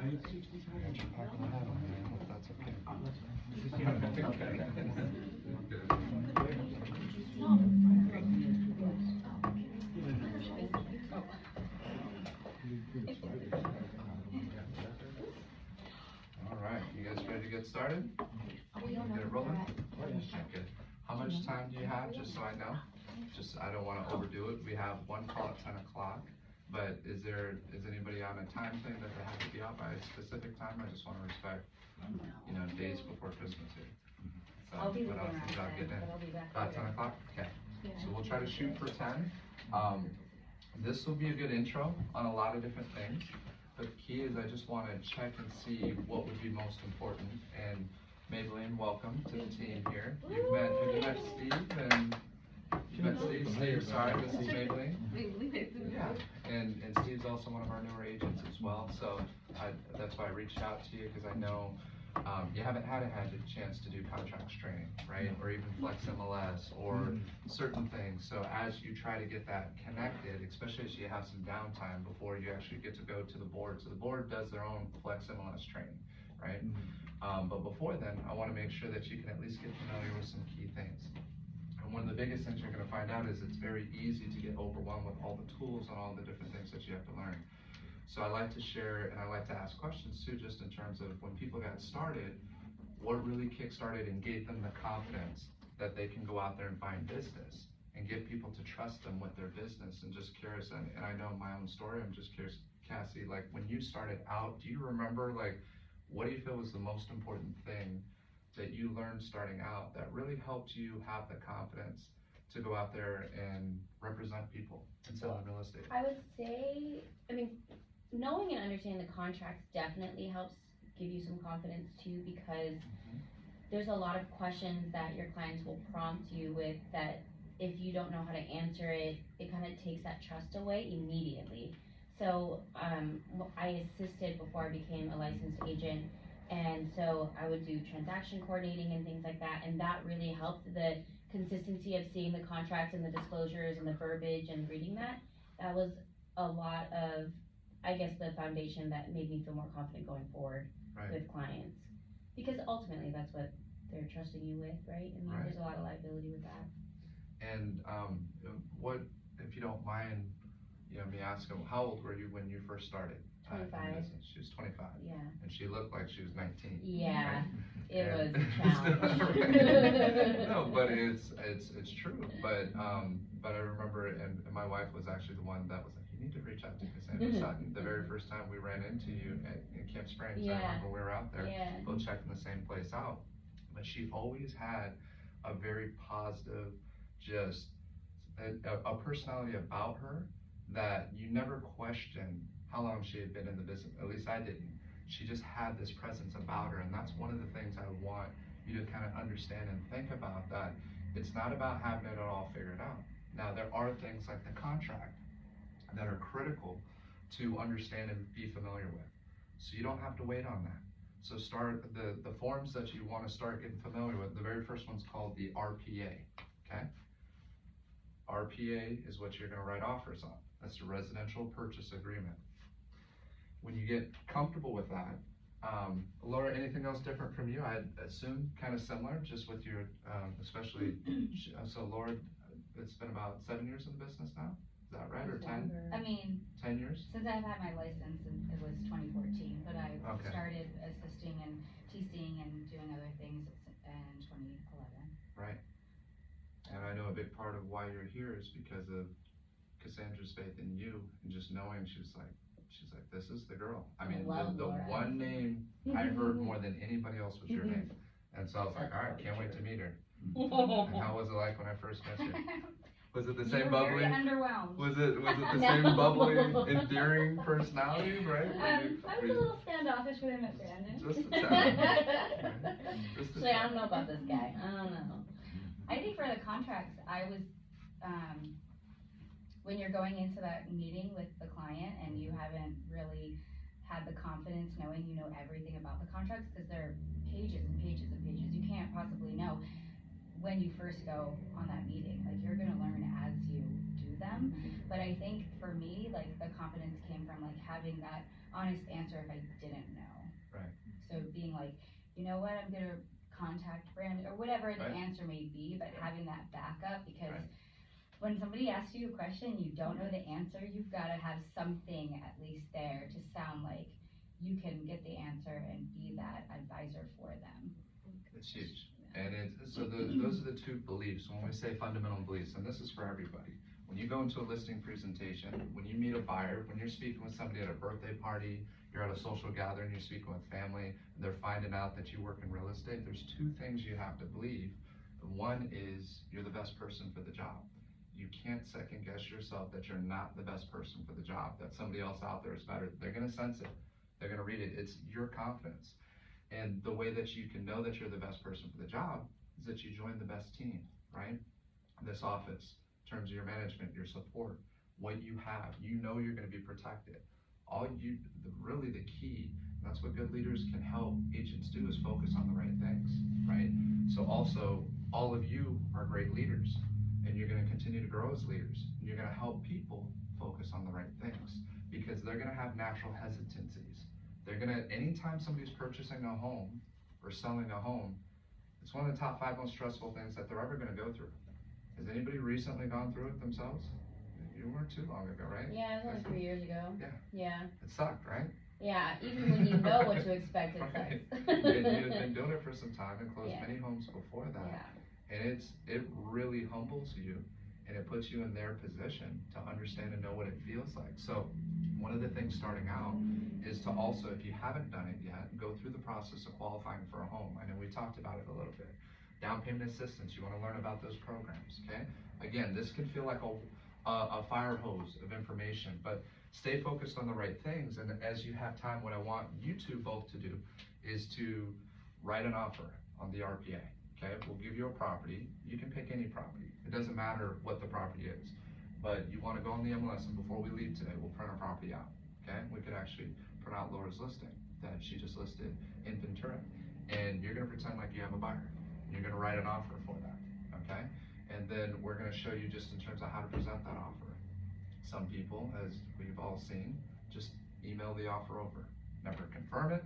That's okay. All right, you guys ready to get started? Get it rolling? Okay. How much time do you have, just so I know? I don't want to overdo it. We have one call at 10 o'clock, but is anybody on a time thing that they have to be out by a specific time? I just want to respect, days before Christmas here. So, I'll be what else leaving is around out 10, getting in? but I'll be back About later. 10 o'clock? Okay. Yeah. So we'll try to shoot for 10. This will be a good intro on a lot of different things, but the key is I just want to check and see what would be most important. And Maybelline, welcome to the team here. Have you met Steve? And you met Steve, sorry, this is Maybelline. Yeah, and Steve's also one of our newer agents as well, so that's why I reached out to you, because I know you haven't had a chance to do contracts training, right? Or even Flex MLS or certain things. So as you try to get that connected, especially as you have some downtime before you actually get to go to the board. So the board does their own Flex MLS training, right? But before then, I want to make sure that you can at least get familiar with some key things. And one of the biggest things you're going to find out is it's very easy to get overwhelmed with all the tools and all the different things that you have to learn. So I like to share and I like to ask questions too, just in terms of when people got started, what really kick-started and gave them the confidence that they can go out there and find business and get people to trust them with their business. And just curious, and I know my own story, I'm just curious, Cassie, like when you started out, do you remember, like, what do you feel was the most important thing that you learned starting out that really helped you have the confidence to go out there and represent people and sell in real estate? I would say, knowing and understanding the contracts definitely helps give you some confidence too, because there's a lot of questions that your clients will prompt you with that if you don't know how to answer it, it kind of takes that trust away immediately. So I assisted before I became a licensed agent, and so I would do transaction coordinating and things like that, and that really helped the consistency of seeing the contracts and the disclosures and the verbiage and reading that. That was a lot of, I guess, the foundation that made me feel more confident going forward with clients, because ultimately that's what they're trusting you with, right? There's a lot of liability with that. And what, if you don't mind, me asking, how old were you when you first started? 25. She was 25. Yeah. And she looked like she was 19. Yeah, right? it was And a challenge. No, but it's true. But I remember, and my wife was actually the one that was like, you need to reach out to Cassandra Sutton. The very first time we ran into you in Camp Springs, I remember we were out there, both checking the same place out. But she always had a very positive, just a personality about her that you never questioned how long she had been in the business. At least I didn't. She just had this presence about her, and that's one of the things I want you to kind of understand and think about, that it's not about having it all figured out. Now, there are things like the contract that are critical to understand and be familiar with. So you don't have to wait on that. So start the forms that you want to start getting familiar with. The very first one's called the RPA, okay? RPA is what you're going to write offers on. That's the residential purchase agreement. When you get comfortable with that, Laura, anything else different from you? I assume kind of similar, just with your, especially, so Laura, it's been about 7 years in the business now? Is that right, or 10? 10 years? Since I've had my license, it was 2014, but I started assisting and TCing and doing other things in 2011. Right. And I know a big part of why you're here is because of Cassandra's faith in you, and just knowing she's like, this is the girl. The one name I heard more than anybody else was your name. And so I was like, all right, can't wait to meet her. And how was it like when I first met you? Was it the same bubbly? Very underwhelmed. Was it the same bubbly, endearing personality, right? I was a little standoffish with him at Brandon. Just a tad. Actually, I don't know about this guy. I don't know. I think for the contracts, I was, when you're going into that meeting with the client and you haven't really had the confidence knowing you know everything about the contracts, because there are pages and pages and pages, you can't possibly know when you first go on that meeting. Like, you're gonna learn as you do them. But I think for me, like, the confidence came from like having that honest answer if I didn't know. Right. So being like, you know what, I'm gonna contact Brandon, or whatever the Right. answer may be, but having that backup, because Right. when somebody asks you a question, you don't know the answer, you've gotta have something at least there to sound like you can get the answer and be that advisor for them. It's huge. And those are the two beliefs, when we say fundamental beliefs, and this is for everybody. When you go into a listing presentation, when you meet a buyer, when you're speaking with somebody at a birthday party, you're at a social gathering, you're speaking with family, and they're finding out that you work in real estate, there's two things you have to believe. One is you're the best person for the job. You can't second guess yourself that you're not the best person for the job, that somebody else out there is better. They're gonna sense it. They're gonna read it. It's your confidence. And the way that you can know that you're the best person for the job is that you join the best team, right? This office, in terms of your management, your support, what you have, you know you're gonna be protected. Really the key, and that's what good leaders can help agents do, is focus on the right things, right? So also, all of you are great leaders, and you're gonna continue to grow as leaders, and you're gonna help people focus on the right things, because they're gonna have natural hesitancies. They're gonna, anytime somebody's purchasing a home or selling a home, it's one of the top 5 most stressful things that they're ever gonna go through. Has anybody recently gone through it themselves? You weren't too long ago, right? Yeah, it was only 3 years ago. Yeah. Yeah. It sucked, right? Yeah, even when you know what to expect, it Right. sucks. And you've been doing it for some time and closed Yeah. many homes before that. Yeah. And it really humbles you, and it puts you in their position to understand and know what it feels like. So one of the things starting out is to also, if you haven't done it yet, go through the process of qualifying for a home. I know we talked about it a little bit. Down payment assistance, you wanna learn about those programs, okay? Again, this can feel like a fire hose of information, but stay focused on the right things. And as you have time, what I want you two both to do is to write an offer on the RPA, okay? We'll give you a property. You can pick any property. It doesn't matter what the property is, but you wanna go on the MLS, and before we leave today, we'll print our property out, okay? We could actually print out Laura's listing that she just listed in Ventura, and you're gonna pretend like you have a buyer. You're gonna write an offer for that, okay? And then we're gonna show you just in terms of how to present that offer. Some people, as we've all seen, just email the offer over. Never confirm it,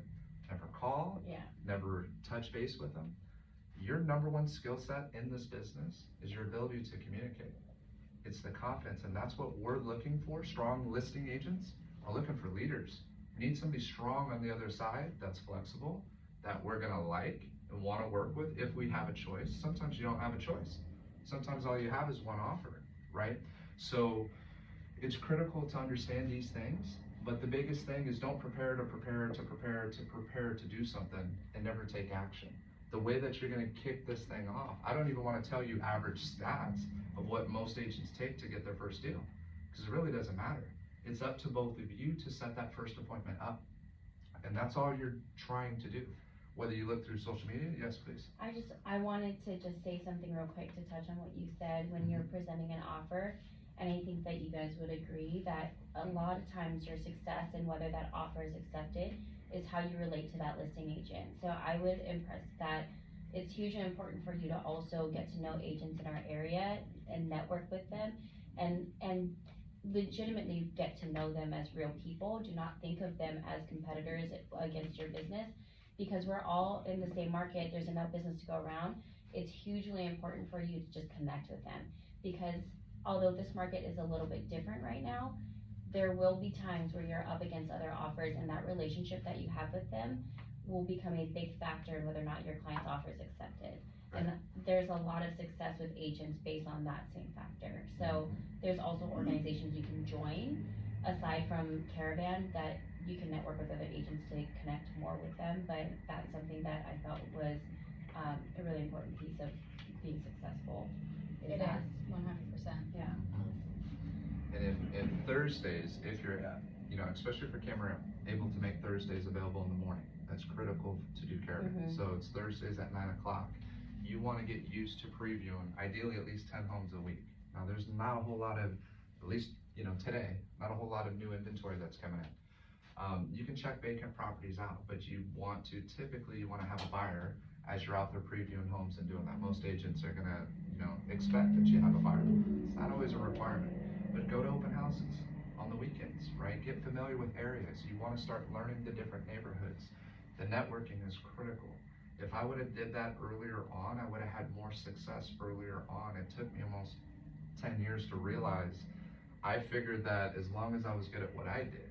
never call, Yeah. never touch base with them. Your number one skill set in this business is your ability to communicate. It's the confidence, and that's what we're looking for. Strong listing agents are looking for leaders. We need somebody strong on the other side that's flexible, that we're gonna like and wanna work with if we have a choice. Sometimes you don't have a choice. Sometimes all you have is one offer, right? So it's critical to understand these things, but the biggest thing is don't prepare to do something and never take action. The way that you're gonna kick this thing off, I don't even wanna tell you average stats of what most agents take to get their first deal, because it really doesn't matter. It's up to both of you to set that first appointment up, and that's all you're trying to do. Whether you look through social media, yes, please. I wanted to just say something real quick to touch on what you said when you're presenting an offer. And I think that you guys would agree that a lot of times your success and whether that offer is accepted is how you relate to that listing agent. So I would impress that it's hugely important for you to also get to know agents in our area and network with them and legitimately get to know them as real people. Do not think of them as competitors against your business, because we're all in the same market. There's enough business to go around. It's hugely important for you to just connect with them, because although this market is a little bit different right now, there will be times where you're up against other offers, and that relationship that you have with them will become a big factor in whether or not your client's offer is accepted. Right. And there's a lot of success with agents based on that same factor. So there's also organizations you can join aside from Caravan that you can network with other agents to connect more with them, but that's something that I felt was a really important piece of being successful. It is, 100%. Yeah. And if Thursdays, if you're, especially for camera, able to make Thursdays available in the morning, that's critical to do Caravan. Mhm. So it's Thursdays at 9 o'clock. You wanna get used to previewing, ideally at least 10 homes a week. Now, there's not a whole lot of, at least, today, not a whole lot of new inventory that's coming in. You can check vacant properties out, but you want to have a buyer as you're out there previewing homes and doing that. Most agents are gonna, expect that you have a buyer. It's not always a requirement, but go to open houses. on the weekends, right? Get familiar with areas. You want to start learning the different neighborhoods. The networking is critical. If I would have did that earlier on, I would have had more success earlier on. It took me almost 10 years to realize. I figured that as long as I was good at what I did,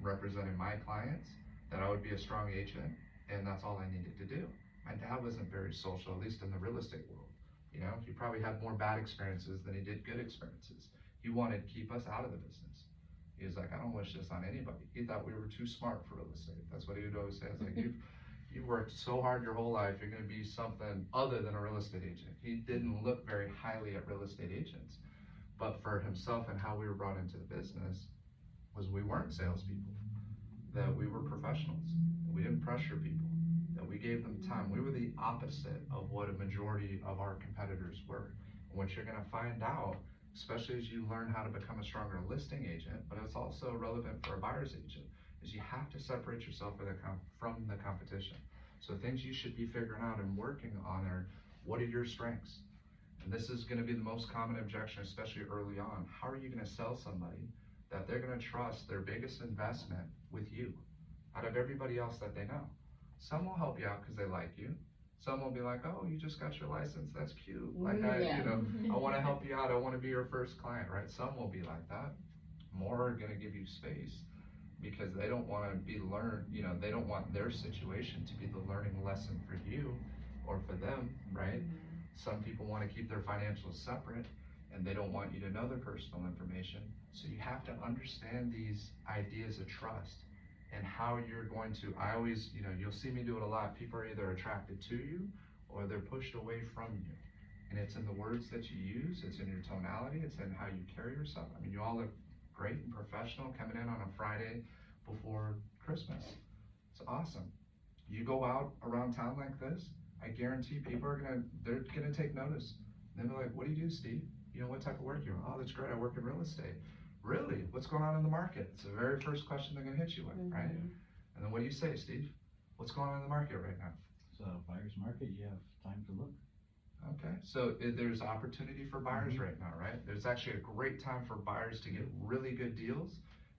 representing my clients, that I would be a strong agent, and that's all I needed to do. My dad wasn't very social, at least in the real estate world. You know, he probably had more bad experiences than he did good experiences. He wanted to keep us out of the business. He was like, I don't wish this on anybody. He thought we were too smart for real estate. That's what he would always say. It's like, you've worked so hard your whole life, you're gonna be something other than a real estate agent. He didn't look very highly at real estate agents. But for himself and how we were brought into the business was we weren't salespeople, that we were professionals, that we didn't pressure people, that we gave them time. We were the opposite of what a majority of our competitors were. And what you're gonna find out, especially as you learn how to become a stronger listing agent, but it's also relevant for a buyer's agent, is you have to separate yourself from the competition. So things you should be figuring out and working on are, what are your strengths? And this is gonna be the most common objection, especially early on. How are you gonna sell somebody that they're gonna trust their biggest investment with you out of everybody else that they know? Some will help you out because they like you. Some will be like, oh, you just got your license, that's cute. Like, I wanna help you out, I wanna be your first client, right? Some will be like that. More are gonna give you space because they don't wanna be they don't want their situation to be the learning lesson for you or for them, right? Some people wanna keep their financials separate and they don't want you to know their personal information. So you have to understand these ideas of trust and how you're going to, you'll see me do it a lot. People are either attracted to you or they're pushed away from you. And it's in the words that you use, it's in your tonality, it's in how you carry yourself. I mean, you all look great and professional coming in on a Friday before Christmas. It's awesome. You go out around town like this, I guarantee people they're gonna take notice. And they'll be like, what do you do, Steve? You know, what type of work you do? Oh, that's great, I work in real estate. Really? What's going on in the market? It's the very first question they're gonna hit you with, right? And then what do you say, Steve? What's going on in the market right now? So buyer's market, you have time to look. Okay, so there's opportunity for buyers right now, right? There's actually a great time for buyers to get really good deals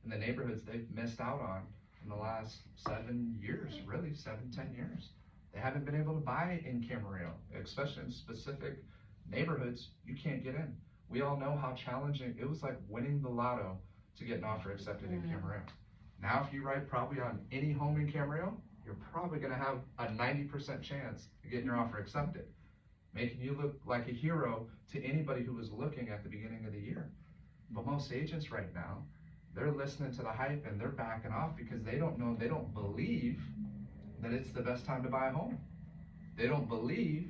in the neighborhoods they've missed out on in the last 7 years, really, 7-10 years. They haven't been able to buy in Camarillo, especially in specific neighborhoods you can't get in. We all know how challenging, it was like winning the lotto to get an offer accepted in Camarillo. Now if you write probably on any home in Camarillo, you're probably gonna have a 90% chance of getting your offer accepted, making you look like a hero to anybody who was looking at the beginning of the year. But most agents right now, they're listening to the hype and they're backing off because they don't believe that it's the best time to buy a home. They don't believe,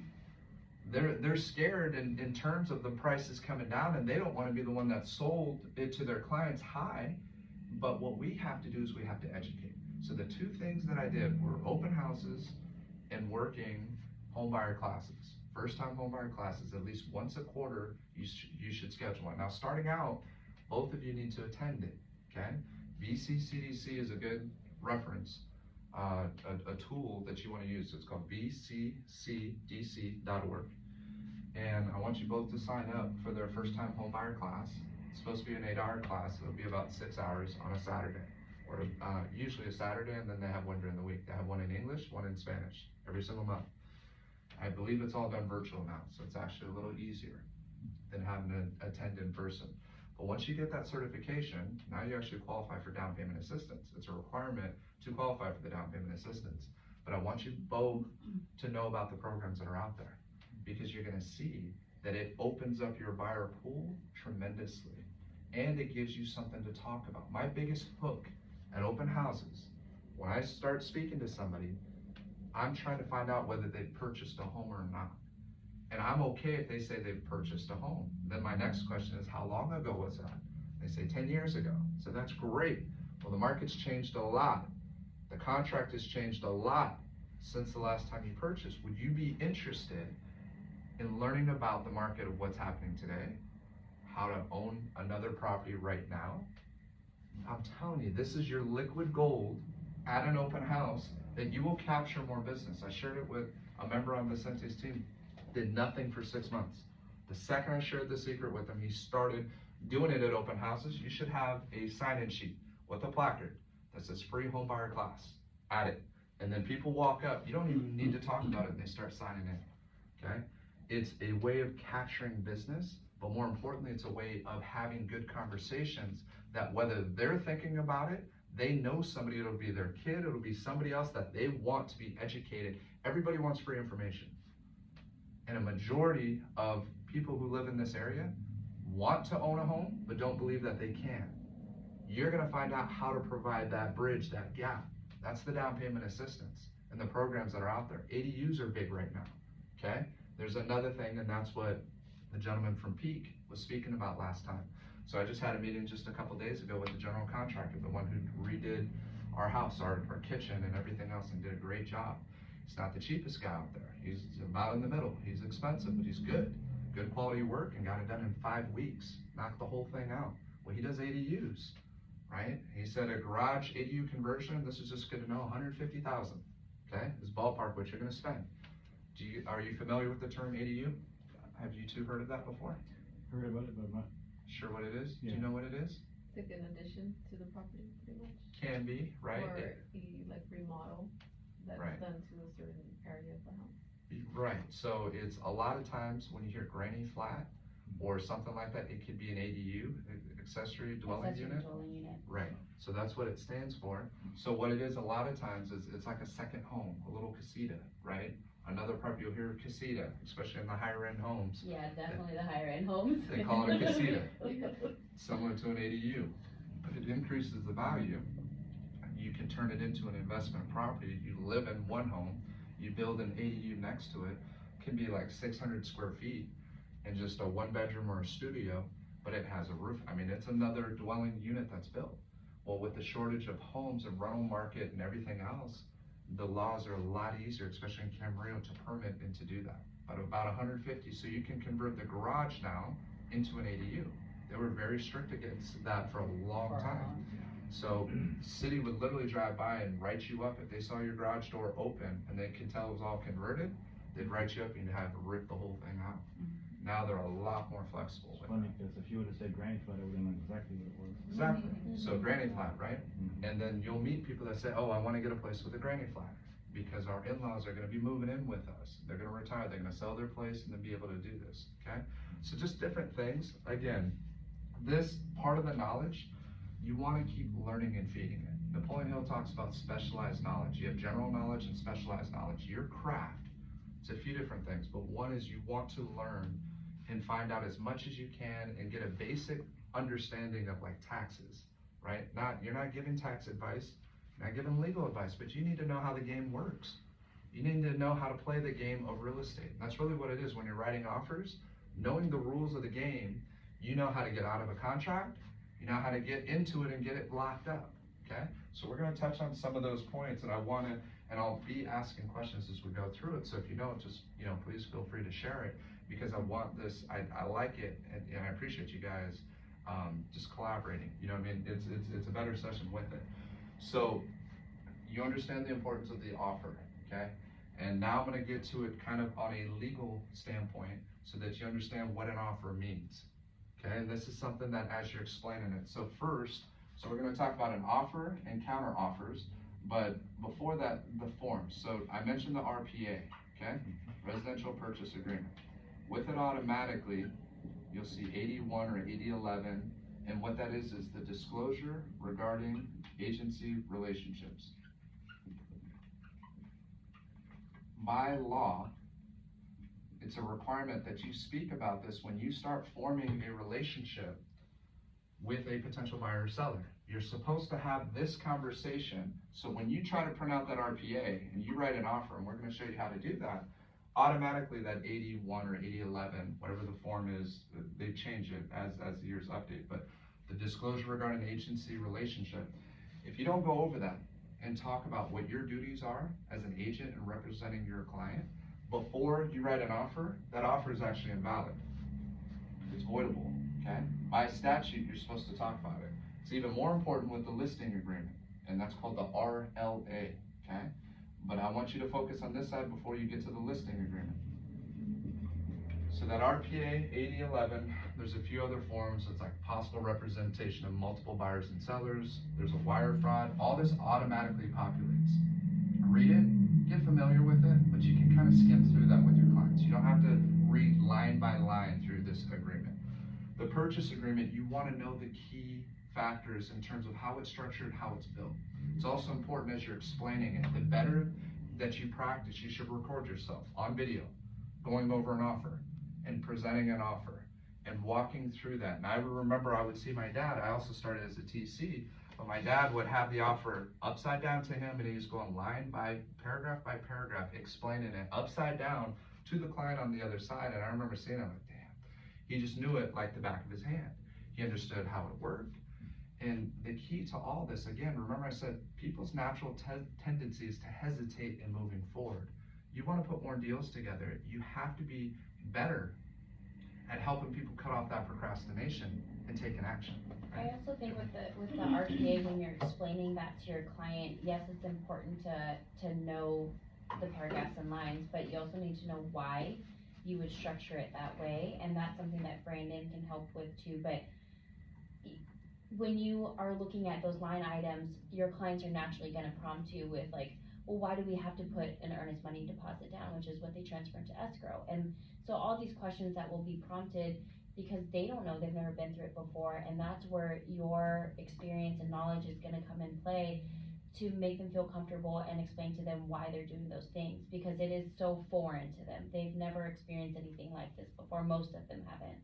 they're scared in terms of the prices coming down, and they don't want to be the one that sold it to their clients high. But what we have to do is we have to educate. So the two things that I did were open houses and working home buyer classes. First time home buyer classes, at least once a quarter, you should schedule one. Now starting out, both of you need to attend it, okay? VCCDC is a good reference. A tool that you want to use. It's called vccdc.org. And I want you both to sign up for their first time home buyer class. It's supposed to be an 8-hour class. It'll be about 6 hours on a Saturday, or usually a Saturday, and then they have one during the week. They have one in English, one in Spanish, every single month. I believe it's all done virtual now, so it's actually a little easier than having to attend in person. But once you get that certification, now you actually qualify for down payment assistance. It's a requirement to qualify for the down payment assistance. But I want you both to know about the programs that are out there, because you're gonna see that it opens up your buyer pool tremendously, and it gives you something to talk about. My biggest hook at open houses, when I start speaking to somebody, I'm trying to find out whether they've purchased a home or not. And I'm okay if they say they've purchased a home. Then my next question is, how long ago was that? They say 10 years ago. So that's great. Well, the market's changed a lot. The contract has changed a lot since the last time you purchased. Would you be interested in learning about the market of what's happening today? How to own another property right now? I'm telling you, this is your liquid gold at an open house that you will capture more business. I shared it with a member on Vicente's team. Did nothing for 6 months. The second I shared the secret with him, he started doing it at open houses, you should have a sign-in sheet with a placard that says free home buyer class. Add it. And then people walk up, you don't even need to talk about it, and they start signing in, okay? It's a way of capturing business, but more importantly, it's a way of having good conversations that whether they're thinking about it, they know somebody, it'll be their kid, it'll be somebody else that they want to be educated. Everybody wants free information. And a majority of people who live in this area want to own a home, but don't believe that they can. You're gonna find out how to provide that bridge, that gap. That's the down payment assistance and the programs that are out there. ADUs are big right now, okay? There's another thing, and that's what the gentleman from Peak was speaking about last time. So I just had a meeting just a couple days ago with the general contractor, the one who redid our house, our kitchen and everything else, and did a great job. He's not the cheapest guy out there. He's about in the middle. He's expensive, but he's good. Good quality work, and got it done in 5 weeks. Knocked the whole thing out. Well, he does ADUs, right? He said a garage ADU conversion, this is just good to know, 150,000, okay? Is ballpark what you're gonna spend. Are you familiar with the term ADU? Have you two heard of that before? Heard about it, but not. Sure what it is? Do Yeah. you know what it is? It's like an addition to the property, pretty much. Can be, right? Or you like remodel that's Right. done to a certain area of the house. Right, so it's a lot of times when you hear granny flat or something like that, it could be an ADU, accessory dwelling Accessory unit. dwelling unit. Right, so that's what it stands for. So what it is a lot of times is it's like a second home, a little casita, right? Another part you'll hear casita, especially in the higher end homes. Yeah, definitely the higher end homes. They call it a casita, similar to an ADU, but it increases the value. You can turn it into an investment property. You live in one home, you build an ADU next to it, can be like 600 square feet and just a 1-bedroom or a studio, but it has a roof. I mean, it's another dwelling unit that's built. Well, with the shortage of homes and rental market and everything else, the laws are a lot easier, especially in Camarillo, to permit and to do that. But about 150, so you can convert the garage now into an ADU. They were very strict against that for a long time. So city would literally drive by and write you up if they saw your garage door open and they could tell it was all converted, they'd write you up and you'd have to rip the whole thing out. Now they're a lot more flexible It's with funny, that. because if you would've said granny flat, I would've known exactly what it was. Exactly, so granny flat, right? Mhm. And then you'll meet people that say, oh, I wanna get a place with a granny flat, because our in-laws are gonna be moving in with us. They're gonna retire, they're gonna sell their place and then be able to do this, okay? So just different things. Again, this part of the knowledge, you wanna keep learning and feeding it. Napoleon Hill talks about specialized knowledge. You have general knowledge and specialized knowledge. Your craft, it's a few different things, but one is you want to learn and find out as much as you can and get a basic understanding of like taxes, right? You're not giving tax advice, you're not giving legal advice, but you need to know how the game works. You need to know how to play the game of real estate. And that's really what it is when you're writing offers. Knowing the rules of the game, you know how to get out of a contract, you know how to get into it and get it locked up, okay? So we're gonna touch on some of those points, and I'll be asking questions as we go through it, so if you don't, just, please feel free to share it, because I want this, I like it, and I appreciate you guys just collaborating, you know what I mean? It's a better session with it. So, you understand the importance of the offer, okay? And now I'm gonna get to it kind of on a legal standpoint, so that you understand what an offer means. Okay, and this is something that as you're explaining it. So we're gonna talk about an offer and counter offers, but before that, the forms. So I mentioned the RPA, okay? Residential Purchase Agreement. With it automatically, you'll see 81 or 8011, and what that is the disclosure regarding agency relationships. By law, it's a requirement that you speak about this when you start forming a relationship with a potential buyer or seller. You're supposed to have this conversation, so when you try to print out that RPA and you write an offer, and we're gonna show you how to do that, automatically that 81 or 8011, whatever the form is, they change it as the years update, but the disclosure regarding agency relationship, if you don't go over that and talk about what your duties are as an agent and representing your client, before you write an offer, that offer is actually invalid. It's voidable, okay? By statute, you're supposed to talk about it. It's even more important with the listing agreement, and that's called the RLA, okay? But I want you to focus on this side before you get to the listing agreement. So that RPA 8011, there's a few other forms. It's like possible representation of multiple buyers and sellers. There's a wire fraud. All this automatically populates. Read it, get familiar with it, but you can kind of skim through that with your clients. You don't have to read line by line through this agreement. The purchase agreement, you want to know the key factors in terms of how it's structured, how it's built. It's also important as you're explaining it. The better that you practice, you should record yourself on video, going over an offer and presenting an offer and walking through that. And I remember I would see my dad, I also started as a TC, but my dad would have the offer upside down to him and he was going line by paragraph, explaining it upside down to the client on the other side. And I remember seeing it like, damn, he just knew it like the back of his hand. He understood how it worked. And the key to all this, again, remember I said people's natural tendency is to hesitate in moving forward. You want to put more deals together. You have to be better at helping people cut off that procrastination and take an action. I also think with the RPA, when you're explaining that to your client, yes, it's important to know the paragraphs and lines, but you also need to know why you would structure it that way, and that's something that Brandon can help with too. But when you are looking at those line items, your clients are naturally going to prompt you with like, well, why do we have to put an earnest money deposit down, which is what they transfer into escrow? And so all these questions that will be prompted because they don't know, they've never been through it before, and that's where your experience and knowledge is going to come in play to make them feel comfortable and explain to them why they're doing those things, because it is so foreign to them. They've never experienced anything like this before. Most of them haven't.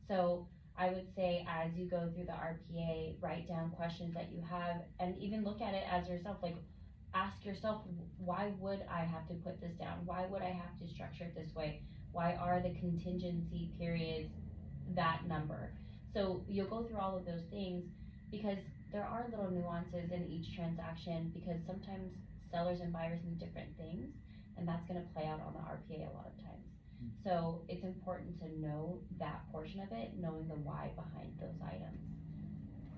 So I would say as you go through the RPA, write down questions that you have and even look at it as yourself, like ask yourself, why would I have to put this down? Why would I have to structure it this way? Why are the contingency periods that number? So you'll go through all of those things because there are little nuances in each transaction, because sometimes sellers and buyers need different things, and that's going to play out on the RPA a lot of times. So it's important to know that portion of it, knowing the why behind those items.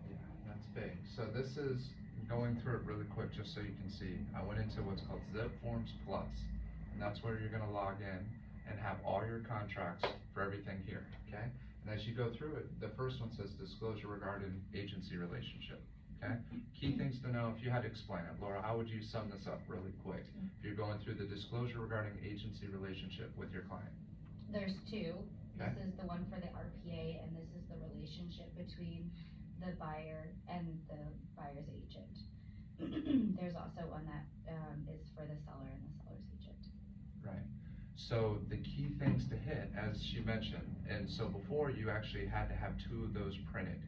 Yeah, that's big. So this is going through it really quick just so you can see. I went into what's called Zip Forms Plus, and that's where you're going to log in and have all your contracts for everything here, okay? And as you go through it, the first one says disclosure regarding agency relationship, okay? Key things to know if you had to explain it. Laura, how would you sum this up really quick? If you're going through the disclosure regarding agency relationship with your client. There's two. Okay. This is the one for the RPA, and this is the relationship between the buyer and the buyer's agent. There's also one that is for the seller and the seller's agent. Right. So the key things to hit, as she mentioned, and so before you actually had to have two of those printed,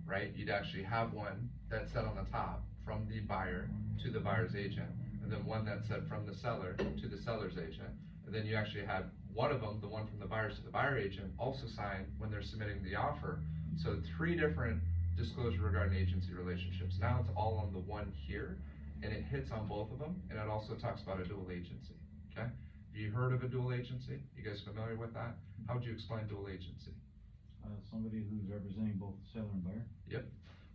right? You'd actually have one that said on the top from the buyer to the buyer's agent, and then one that said from the seller to the seller's agent, and then you actually had one of them, the one from the buyers to the buyer agent, also signed when they're submitting the offer. So 3 different disclosure regarding agency relationships. Now it's all on the one here, and it hits on both of them, and it also talks about a dual agency, okay? Have you heard of a dual agency? You guys familiar with that? How would you explain dual agency? Somebody who's representing both seller and buyer. Yep,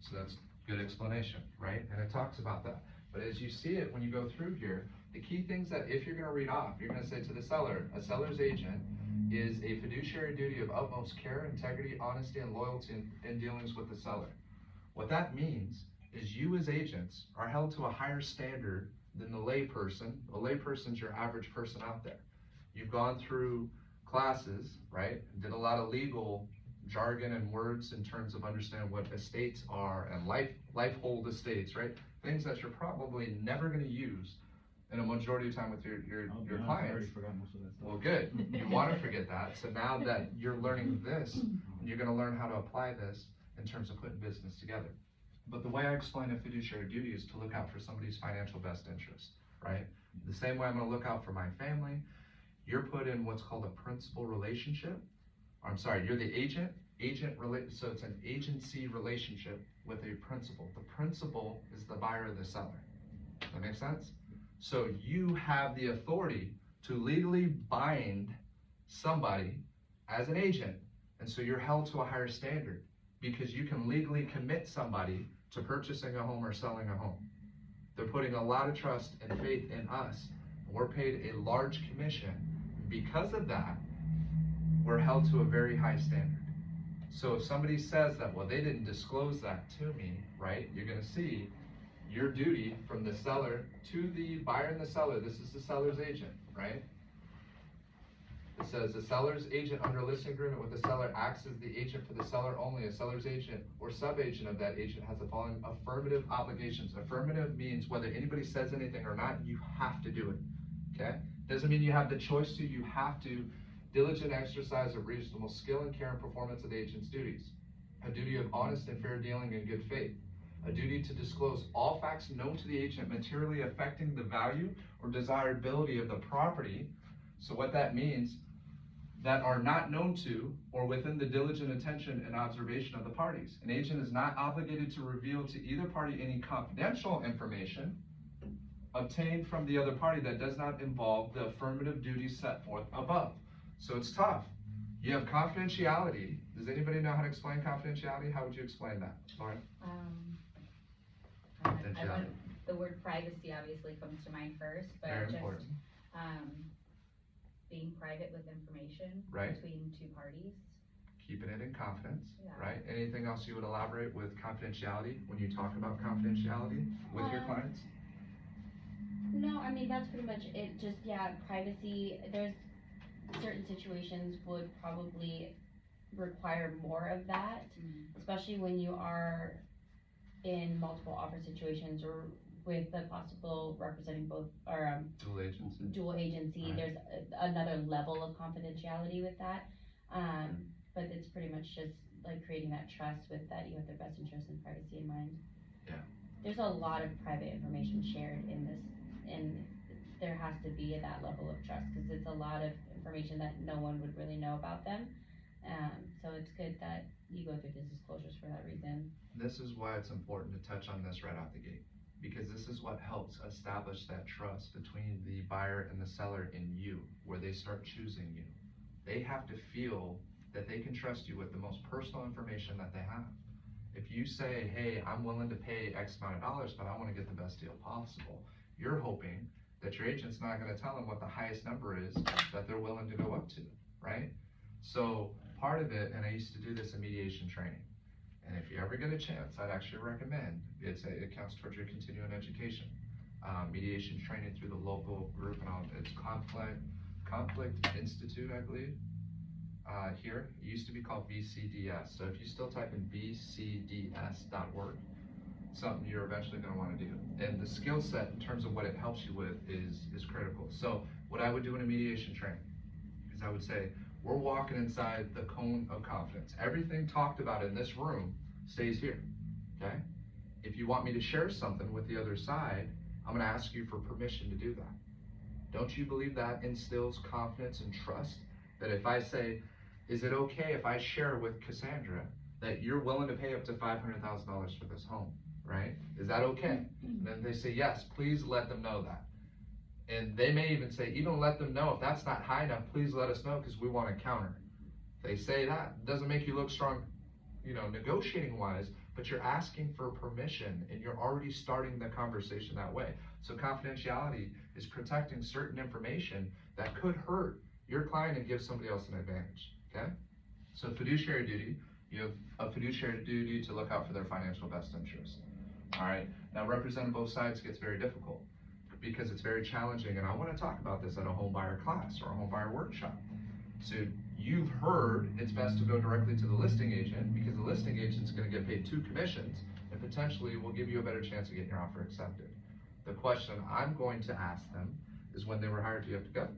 so that's good explanation, right? And it talks about that. But as you see it, when you go through here, the key things that if you're gonna read off, you're gonna say to the seller, a seller's agent is a fiduciary duty of utmost care, integrity, honesty, and loyalty in dealings with the seller. What that means is you as agents are held to a higher standard than the layperson. A layperson's your average person out there. You've gone through classes, right? Did a lot of legal jargon and words in terms of understanding what estates are and lifehold estates, right? Things that you're probably never going to use in a majority of time with your I clients. already forgot most of that stuff. Well, good. You want to forget that. So now that you're learning this, you're going to learn how to apply this in terms of putting business together. But the way I explain a fiduciary duty is to look out for somebody's financial best interest, right? The same way I'm going to look out for my family. You're put in what's called a principal relationship. I'm sorry, you're the agent. So it's an agency relationship with a principal. The principal is the buyer or the seller. That makes sense? So you have the authority to legally bind somebody as an agent, and so you're held to a higher standard because you can legally commit somebody to purchasing a home or selling a home. They're putting a lot of trust and faith in us. We're paid a large commission. Because of that, we're held to a very high standard. So if somebody says that, well, they didn't disclose that to me, right? You're gonna see your duty from the seller to the buyer and the seller. This is the seller's agent, right? It says the seller's agent under a listing agreement with the seller acts as the agent for the seller only. A seller's agent or sub-agent of that agent has the following affirmative obligations. Affirmative means whether anybody says anything or not, you have to do it, okay? Doesn't mean you have the choice to, you have to. Diligent exercise of reasonable skill and care and performance of the agent's duties. A duty of honest and fair dealing and good faith. A duty to disclose all facts known to the agent materially affecting the value or desirability of the property. So what that means, that are not known to or within the diligent attention and observation of the parties. An agent is not obligated to reveal to either party any confidential information obtained from the other party that does not involve the affirmative duties set forth above. So it's tough. You have confidentiality. Does anybody know how to explain confidentiality? How would you explain that, Lauren? The word privacy obviously comes to mind first, but Very just, important. being private with information Right. between two parties. Keeping it in confidence, Yeah. right? Anything else you would elaborate with confidentiality when you talk about confidentiality with your clients? No, I mean, that's pretty much it. Just, yeah, privacy. There's certain situations would probably require more of that, especially when you are in multiple offer situations or with the possible representing both or Dual agency. dual agency. Right. There's another level of confidentiality with that. But it's pretty much just like creating that trust with that you have their best interest and privacy in mind. Yeah. There's a lot of private information shared in this, and there has to be that level of trust because it's a lot of information that no one would really know about them. So it's good that you go through the disclosures for that reason. This is why it's important to touch on this right out the gate, because this is what helps establish that trust between the buyer and the seller in you, where they start choosing you. They have to feel that they can trust you with the most personal information that they have. If you say, hey, I'm willing to pay X amount of dollars, but I want to get the best deal possible, you're hoping that your agent's not going to tell them what the highest number is that they're willing to go up to, right? So part of it, and I used to do this in mediation training, and if you ever get a chance, I'd actually recommend, it counts towards your continuing education. Mediation training through the local group, and it's Conflict Institute, I believe. Here, it used to be called VCDS. So if you still type in vcds.org, something you're eventually going to want to do. And the skill set in terms of what it helps you with is critical. So what I would do in a mediation training is I would say, we're walking inside the cone of confidence. Everything talked about in this room stays here, okay? If you want me to share something with the other side, I'm gonna ask you for permission to do that. Don't you believe that instills confidence and trust? That if I say, is it okay if I share with Cassandra that you're willing to pay up to $500,000 for this home, right? Is that okay? And then they say, yes, please let them know that. And they may even say, even let them know if that's not high enough, please let us know because we want to counter. They say that, it doesn't make you look strong, negotiating wise, but you're asking for permission and you're already starting the conversation that way. So confidentiality is protecting certain information that could hurt your client and give somebody else an advantage, okay? So fiduciary duty, you have a fiduciary duty to look out for their financial best interest. All right, now representing both sides gets very difficult because it's very challenging, and I want to talk about this at a home buyer class or a home buyer workshop. So you've heard it's best to go directly to the listing agent because the listing agent's going to get paid 2 commissions and potentially will give you a better chance of getting your offer accepted. The question I'm going to ask them is, when they were hired, do you have to go?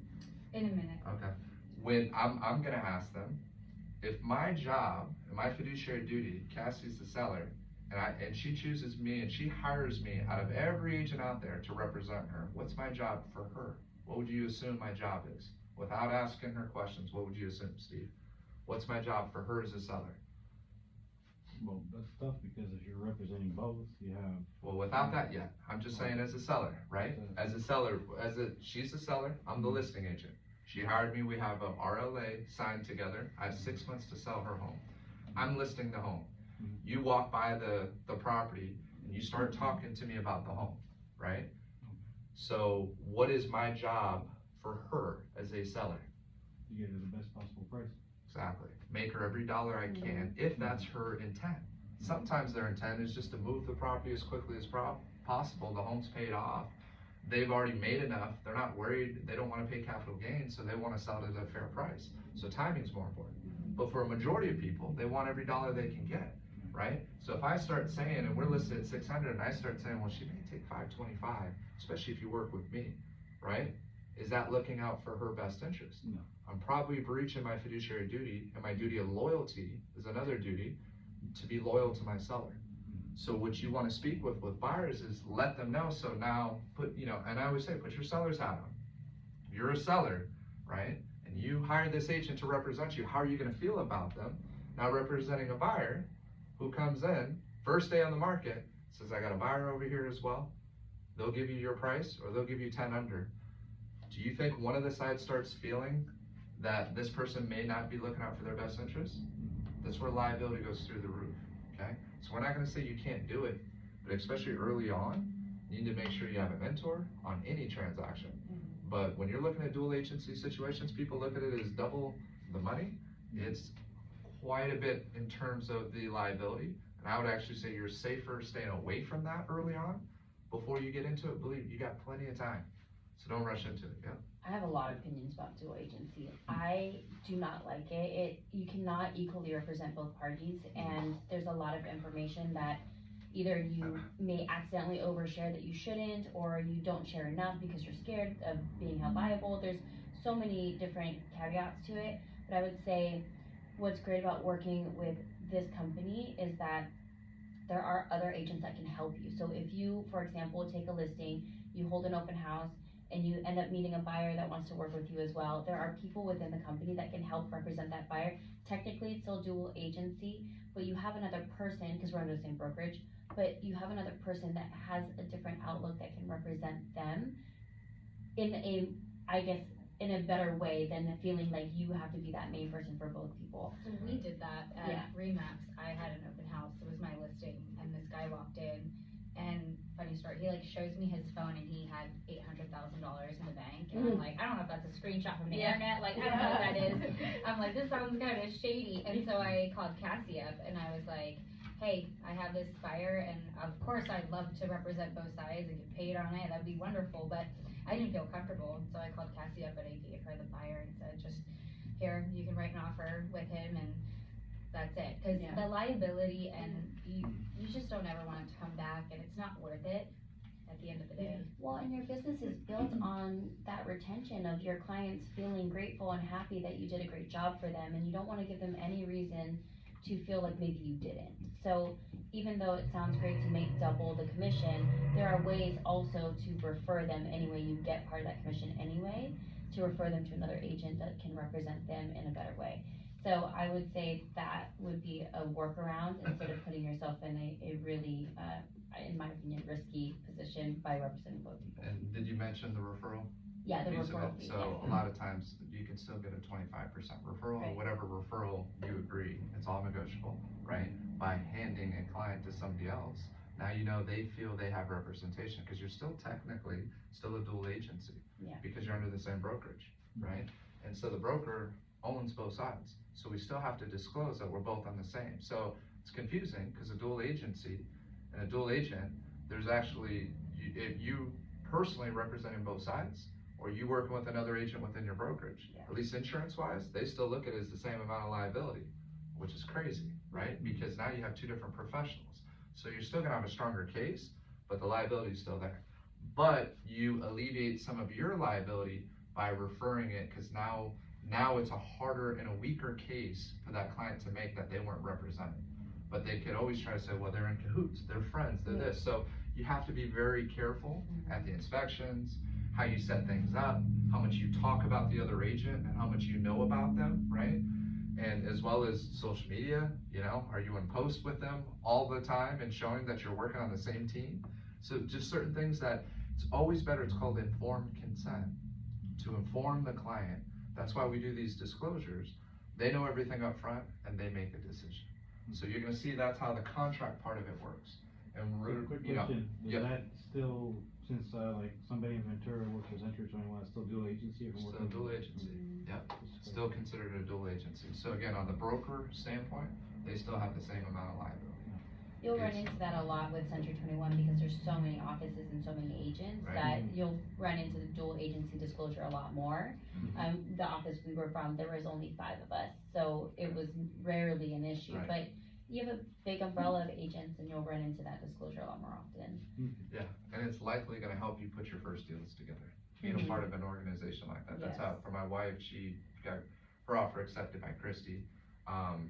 In a minute. Okay. When I'm going to ask them, if my job and my fiduciary duty, Cassie's the seller, and she chooses me and she hires me out of every agent out there to represent her, what's my job for her? What would you assume my job is? Without asking her questions, what would you assume, Steve? What's my job for her as a seller? Well, that's tough because if you're representing both, you have. Well, without that yet, I'm just saying as a seller, right? As a seller, she's the seller, I'm the listing agent. She hired me, we have a RLA signed together. I have 6 months to sell her home. I'm listing the home. You walk by the property and you start talking to me about the home, right? So what is my job for her as a seller? You get her the best possible price. Exactly. Make her every dollar I can, if that's her intent. Sometimes their intent is just to move the property as quickly as possible, the home's paid off, they've already made enough, they're not worried, they don't wanna pay capital gains, so they wanna sell it at a fair price. So timing's more important. But for a majority of people, they want every dollar they can get, right? So if I start saying, and we're listed at 600, and I start saying, well, she may take 525, especially if you work with me, right? Is that looking out for her best interest? No. I'm probably breaching my fiduciary duty, and my duty of loyalty is another duty, to be loyal to my seller. So what you wanna speak with buyers is let them know, so now and I always say, put your seller's hat on. You're a seller, right? And you hired this agent to represent you, how are you gonna feel about them? Now representing a buyer who comes in, first day on the market, says, I got a buyer over here as well. They'll give you your price, or they'll give you 10 under. Do you think one of the sides starts feeling that this person may not be looking out for their best interest? That's where liability goes through the roof, okay? So we're not gonna say you can't do it, but especially early on, you need to make sure you have a mentor on any transaction. But when you're looking at dual agency situations, people look at it as double the money. It's quite a bit in terms of the liability. And I would actually say you're safer staying away from that early on before you get into it. Believe you got plenty of time. So don't rush into it, yeah. I have a lot of opinions about dual agency. I do not like it. You cannot equally represent both parties, and there's a lot of information that either you may accidentally overshare that you shouldn't, or you don't share enough because you're scared of being held liable. There's so many different caveats to it, but I would say what's great about working with this company is that there are other agents that can help you. So if you, for example, take a listing, you hold an open house, and you end up meeting a buyer that wants to work with you as well, there are people within the company that can help represent that buyer. Technically, it's still dual agency, but you have another person, because we're under the same brokerage, but you have another person that has a different outlook that can represent them in a better way than feeling like you have to be that main person for both people. So we did that at Yeah. Remax. I had an open house, it was my listing, and this guy walked in, and funny story, he shows me his phone, and he had $800,000 in the bank, and I'm like, I don't know if that's a screenshot from the internet, I don't know what that is. I'm like, this sounds kind of shady, and so I called Cassie up, and I was like, hey, I have this buyer, and of course I'd love to represent both sides and get paid on it, that'd be wonderful, but I didn't feel comfortable, so I called Cassie up, and I gave her the buyer and said, just, here, you can write an offer with him, and that's it. Cause the liability, and you just don't ever want it to come back, and it's not worth it at the end of the day. Well, and your business is built on that retention of your clients feeling grateful and happy that you did a great job for them, and you don't wanna give them any reason to feel like maybe you didn't. So even though it sounds great to make double the commission, there are ways also to refer them anyway, you get part of that commission anyway, to refer them to another agent that can represent them in a better way. So I would say that would be a workaround instead of putting yourself in a really, in my opinion, risky position by representing both people. And did you mention the referral? Yeah, the piece of referral it? fee, So a lot of times you can still get a 25% referral, or Right. whatever referral you agree, it's all negotiable, right? By handing a client to somebody else, now you know they feel they have representation, because you're still technically still a dual agency. Yeah. Because you're under the same brokerage, right? And so the broker owns both sides, so we still have to disclose that we're both on the same. So it's confusing, because a dual agency and a dual agent, there's actually, if you personally representing both sides, or you working with another agent within your brokerage, at least insurance-wise, they still look at it as the same amount of liability, which is crazy, right? Because now you have two different professionals. So you're still gonna have a stronger case, but the liability is still there. But you alleviate some of your liability by referring it, because now it's a harder and a weaker case for that client to make that they weren't represented. But they could always try to say, well, they're in cahoots, they're friends, they're this. So you have to be very careful at the inspections, how you set things up, how much you talk about the other agent, and how much you know about them, right? And as well as social media, are you in post with them all the time and showing that you're working on the same team? So just certain things that it's always better, it's called informed consent, to inform the client. That's why we do these disclosures. They know everything up front and they make a decision. So you're gonna see that's how the contract part of it works. And Quick question, does that still since, like, somebody in Ventura works for Century 21, it's still dual agency if I'm Still working? dual agency, yep, still considered a dual agency. So again, on the broker standpoint, they still have the same amount of liability. You'll run Yes. into that a lot with Century 21 because there's so many offices and so many agents Right. that you'll run into the dual agency disclosure a lot more. Mhm. The office we were from, there was only 5 of us, so it was rarely an issue, Right. but you have a big umbrella of agents and you'll run into that disclosure a lot more often. Yeah, and it's likely gonna help you put your first deals together, being a Mhm. part of an organization like that. That's Yes. how, for my wife, she got her offer accepted by Christie.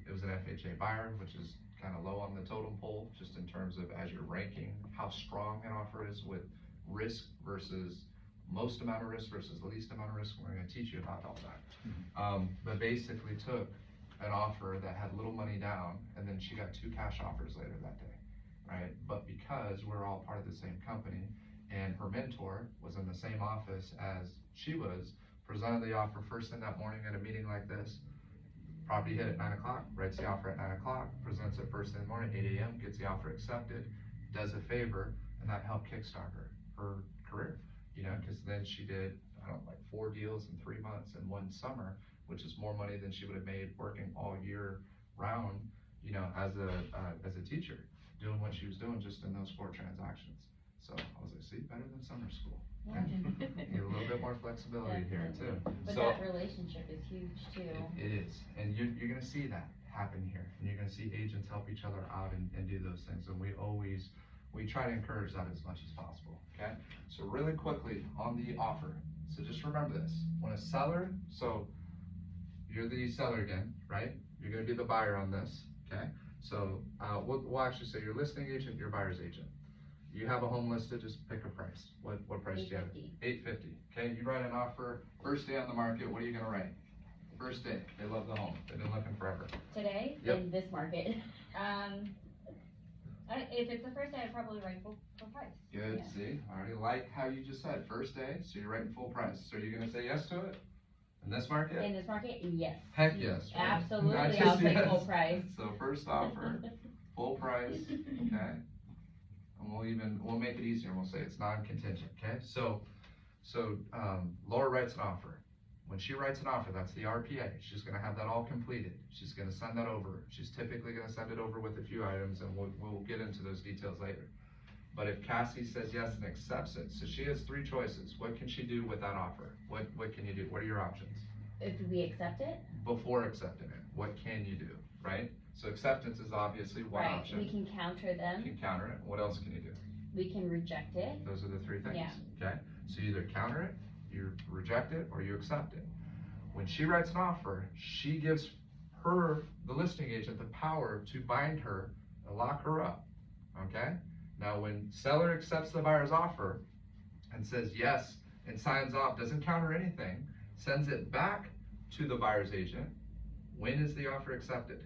It was an FHA buyer, which is kinda low on the totem pole, just in terms of as you're ranking how strong an offer is with risk versus most amount of risk versus the least amount of risk. We're gonna teach you about all that. But basically took an offer that had little money down, and then she got 2 cash offers later that day, right? But because we're all part of the same company, and her mentor was in the same office as she was, presented the offer first thing that morning at a meeting like this, property hit at 9 o'clock, writes the offer at 9 o'clock, presents it first thing in the morning, 8 AM, gets the offer accepted, does a favor, and that helped kickstart her career, you know, cause then she did, I don't know, like 4 deals in 3 months in 1 summer, which is more money than she would have made working all year round, you know, as a teacher, doing what she was doing just in those 4 transactions. So I was like, see, better than summer school. Yeah. Get a little bit more flexibility here too. But So that relationship is huge too. it is, and you're gonna see that happen here, and you're gonna see agents help each other out and do those things, and we try to encourage that as much as possible, okay? So really quickly, on the offer, so just remember this, when a seller, so you're the seller again, right? You're gonna be the buyer on this, okay? So, we'll actually say your listing agent, your buyer's agent. You have a home listed, just pick a price. What price do you have? $850. $850, okay? You write an offer, first day on the market, what are you gonna write? First day, they love the home, they've been looking forever. Today, Yep. in this market. If it's the first day, I'd probably write full price. Good, Yeah. see, I already like how you just said, first day, so you're writing full price. So you're gonna say yes to it? In this market? In this market, yes. Heck yes, right? Not Absolutely, just I'll take yes. full price. So first offer, full price, okay? And we'll make it easier, we'll say it's non-contingent, okay? So, Laura writes an offer. When she writes an offer, that's the RPA, she's gonna have that all completed. She's gonna send that over. She's typically gonna send it over with a few items, and we'll get into those details later. But if Cassie says yes and accepts it, so she has 3 choices. What can she do with that offer? What can you do? What are your options? If we accept it, Before accepting it, what can you do, right? So acceptance is obviously one right, option. we can counter You them, can counter it. What else can you do? we can reject it. Those are the 3 things, Yeah. okay? So you either counter it, you reject it, or you accept it. When she writes an offer, she gives the listing agent, the power to bind her and lock her up, okay? Now, when seller accepts the buyer's offer and says yes and signs off, doesn't counter anything, sends it back to the buyer's agent, when is the offer accepted?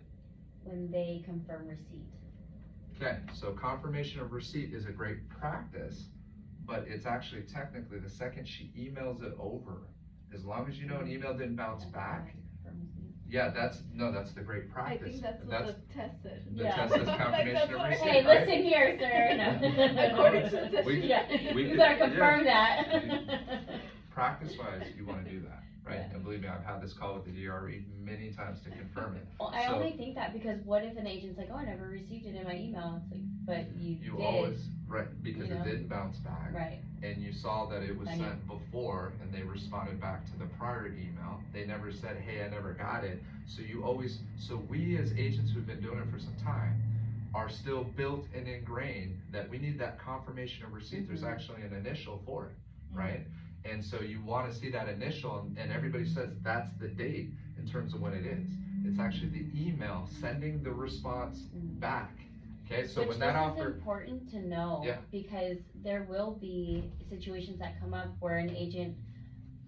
When they confirm receipt. Okay, so confirmation of receipt is a great practice, but it's actually technically the second she emails it over, as long as you know an email didn't bounce back, yeah, that's the great I practice. think that's what the test said. The Yeah. test is Like, confirmation that's of what I receipt, Hey, right? listen here, sir, no. According to the test. Yeah, we you could- better yeah. confirm that. Practice-wise, you wanna do that, right? Yeah. And believe me, I've had this call with the DRE many times to confirm it. Well, I So- only think that because what if an agent's like, oh, I never received it in my email, it's like, but you You did. always, right, because you it know? didn't bounce back. Right, And you saw that it was I know. sent before, and they responded back to the prior email. They never said, hey, I never got it. So we as agents who've been doing it for some time are still built and ingrained that we need that confirmation of receipt. There's Mhm. actually an initial for it, right? And so you wanna see that initial, and everybody says that's the date in terms of when it is. It's actually the email sending the response back, okay? So which when that this offer. is important to know, Yeah. because there will be situations that come up where an agent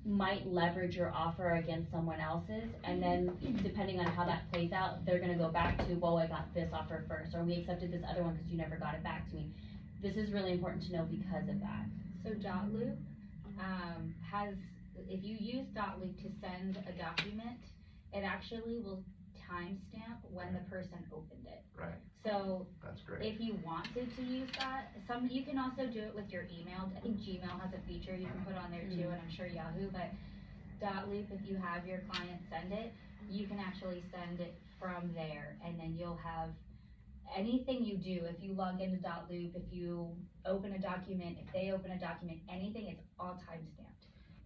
might leverage your offer against someone else's, and then depending on how that plays out, they're gonna go back to, well, I got this offer first, or we accepted this other one because you never got it back to me. This is really important to know because of that. So Dotloop, if you use Dotloop to send a document, it actually will timestamp when the person opened it. Right. So That's great. if you wanted to use that, you can also do it with your email. I think Gmail has a feature you can put on there too, and I'm sure Yahoo, but Dotloop, if you have your client send it, you can actually send it from there, and then you'll have anything you do, if you log into Dotloop, if you open a document, if they open a document, anything, it's all time-stamped.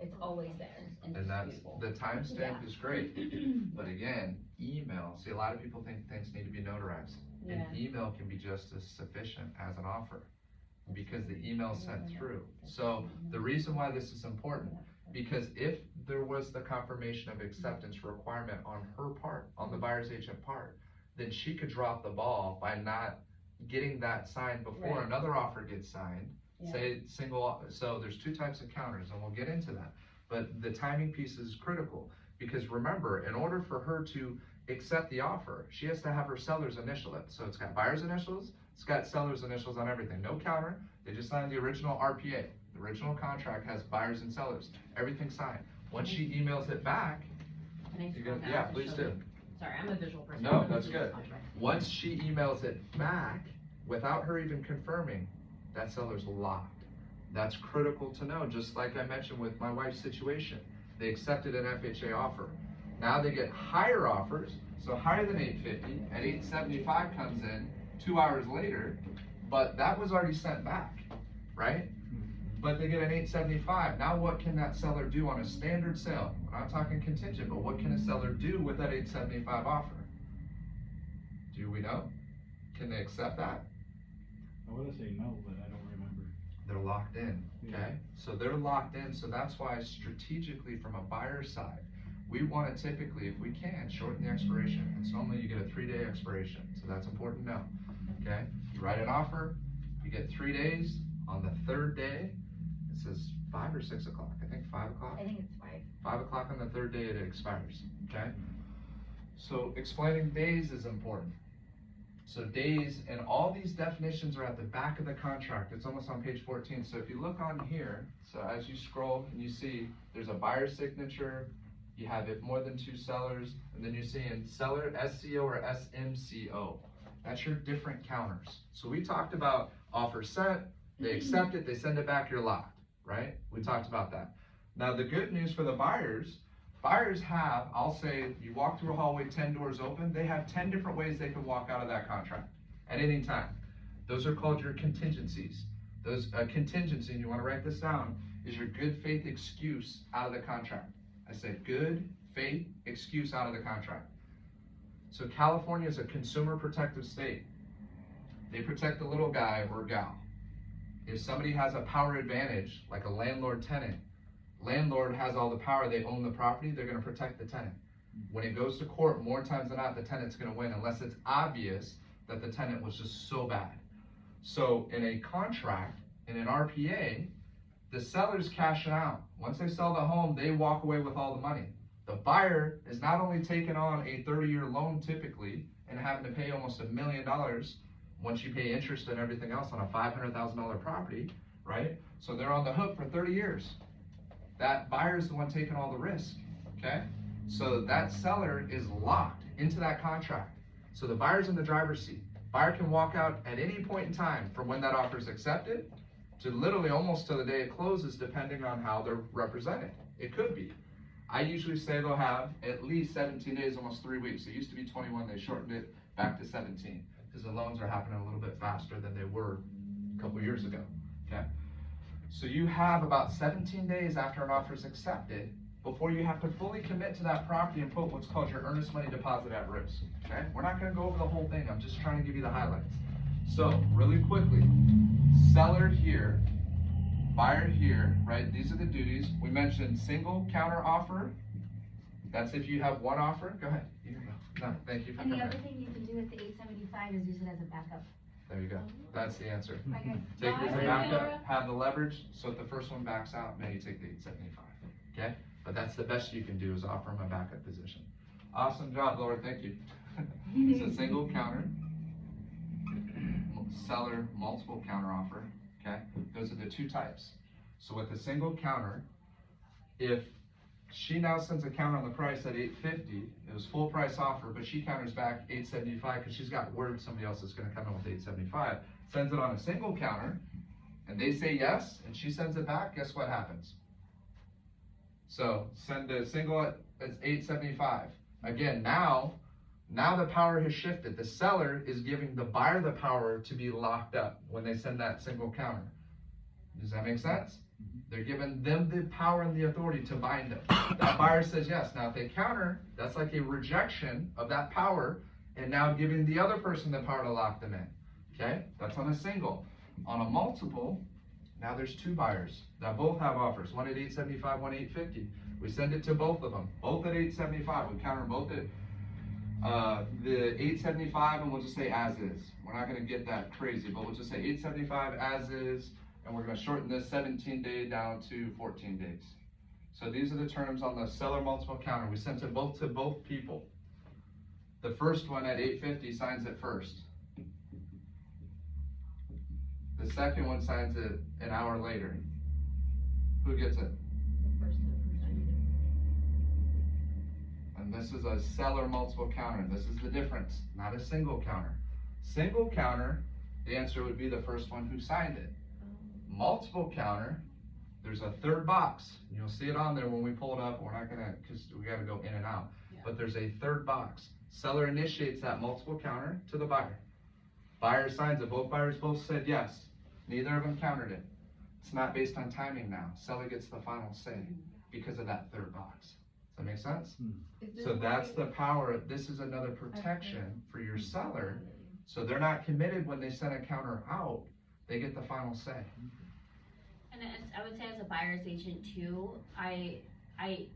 It's always there. And that's, the timestamp is great, but again, email, see, a lot of people think things need to be notarized. Yeah. An email can be just as sufficient as an offer, because the email's sent through. So the reason why this is important, because if there was the confirmation of acceptance requirement on her part, on the buyer's agent part, then she could drop the ball by not getting that signed before Right. another offer gets signed. Yeah. Say so there's two types of counters, and we'll get into that. But the timing piece is critical, because remember, in order for her to accept the offer, she has to have her seller's initial it. So it's got buyer's initials, it's got seller's initials on everything. No counter, they just signed the original RPA. The original contract has buyers and sellers, everything signed. Once she emails it back, Can I you scroll go, down yeah, to please show do. you? Sorry, I'm a visual person. No, I wanna that's see this good. contract. Once she emails it back, without her even confirming, that seller's locked. That's critical to know, just like I mentioned with my wife's situation. They accepted an FHA offer. Now they get higher offers, so higher than 850, and 875 comes in 2 hours later, but that was already sent back, right? But they get an 875. Now what can that seller do on a standard sale? We're not talking contingent, but what can a seller do with that 875 offer? Do we know? Can they accept that? I wanna say no, but I don't remember. They're locked in, Yeah. okay? So they're locked in, so that's why strategically from a buyer's side, we wanna typically, if we can, shorten the expiration. It's normally you get a 3-day expiration, so that's important to know, okay? You write an offer, you get 3 days. On the 3rd day, it says 5 or 6 o'clock, I think 5 o'clock? I think it's 5. 5 o'clock on the 3rd day it expires, okay? So explaining days is important. So days, and all these definitions are at the back of the contract. It's almost on page 14. So if you look on here, so as you scroll and you see there's a buyer's signature, you have if more than 2 sellers, and then you're seeing seller SCO or SMCO. That's your different counters. So we talked about offer sent, they accept it, they send it back, you're locked, right? We talked about that. Now the good news for the buyers have, I'll say, you walk through a hallway, 10 doors open, they have 10 different ways they can walk out of that contract at any time. Those are called your contingencies. Those contingency, and you wanna write this down, is your good faith excuse out of the contract. I said good faith excuse out of the contract. So California is a consumer protective state. They protect the little guy or gal. If somebody has a power advantage, like a landlord-tenant, landlord has all the power, they own the property, they're gonna protect the tenant. When it goes to court, more times than not, the tenant's gonna win, unless it's obvious that the tenant was just so bad. So in a contract, in an RPA, the seller's cashing out. Once they sell the home, they walk away with all the money. The buyer is not only taking on a 30-year loan typically, and having to pay almost $1 million once you pay interest and everything else on a $500,000 property, right? So they're on the hook for 30 years. That buyer's the one taking all the risk, okay? So that seller is locked into that contract. So the buyer's in the driver's seat. Buyer can walk out at any point in time from when that offer is accepted to literally almost to the day it closes, depending on how they're represented. It could be. I usually say they'll have at least 17 days, almost 3 weeks. It used to be 21, they shortened it back to 17, because the loans are happening a little bit faster than they were a couple years ago, okay? So you have about 17 days after an offer is accepted before you have to fully commit to that property and put what's called your earnest money deposit at risk, okay? We're not gonna go over the whole thing, I'm just trying to give you the highlights. So, really quickly, seller here, buyer here, right? These are the duties. We mentioned single counter offer. That's if you have one offer. Go ahead. You can go. No, thank you for And the coming other in. thing you can do with the 875 is use it as a backup. There you go. That's the answer. Bye guys. Take it as a Bye, backup, Laura. have the leverage, so if the first one backs out, maybe take the 875, okay? But that's the best you can do, is offer them a backup position. Awesome job, Laura, thank you. It's a single counter, seller, multiple counter offer, okay? Those are the two types. So with a single counter, if She now sends a counter on the price at $850. It was full price offer, but she counters back $875 because she's got word somebody else is gonna come in with $875. Sends it on a single counter, and they say yes, and she sends it back, guess what happens? So send a single at $875. Again, now the power has shifted. The seller is giving the buyer the power to be locked up when they send that single counter. Does that make sense? They're giving them the power and the authority to bind them. That buyer says yes. Now if they counter, that's like a rejection of that power, and now giving the other person the power to lock them in. Okay? That's on a single. On a multiple, now there's two buyers that both have offers. One at $875, one at $850. We send it to both of them. Both at $875. We counter them both at the $875, and we'll just say as is. We're not gonna get that crazy, but we'll just say $875 as is, and we're gonna shorten this 17-day down to 14 days. So these are the terms on the seller multiple counter. We sent it both to both people. The first one at $850 signs it first. The second one signs it an hour later. Who gets it? And this is a seller multiple counter. This is the difference, not a single counter. Single counter, the answer would be the first one who signed it. Multiple counter, there's a third box. You'll see it on there when we pull it up. We're not gonna, because we gotta go in and out. Yeah. But there's a third box. Seller initiates that multiple counter to the buyer. Buyer signs it. Both buyers both said yes. Neither of them countered it. It's not based on timing now. Seller gets the final say because of that third box. Does that make sense? So that's the power. This is another protection for your seller. So they're not committed when they send a counter out. They get the final say. And I would say as a buyer's agent too,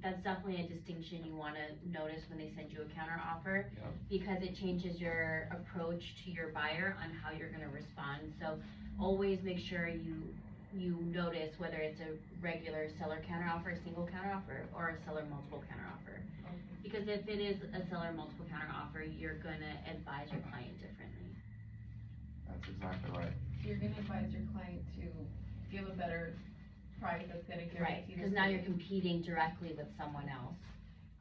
that's definitely a distinction you wanna notice when they send you a counter offer. Yep. Because it changes your approach to your buyer on how you're gonna respond. So always make sure you notice whether it's a regular seller counter offer, a single counter offer, or a seller multiple counter offer. Because if it is a seller multiple counter offer, you're gonna advise your client differently. That's exactly right. You're gonna advise your client to give a better price that's gonna Right, guarantee. because now you're competing directly with someone else.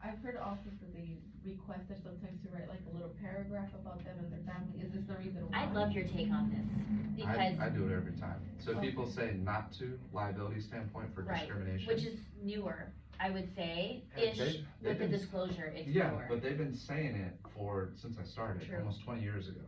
I've heard also that they request us sometimes to write like a little paragraph about them and their family. Is this the reason why? I'd love your take on this, because, I do it every time. So Okay. people say not to, liability standpoint for right, discrimination. which is newer, I would say, Yeah, ish, they've with the been- disclosure, it's Yeah, newer. but they've been saying it since I started, True. almost 20 years ago.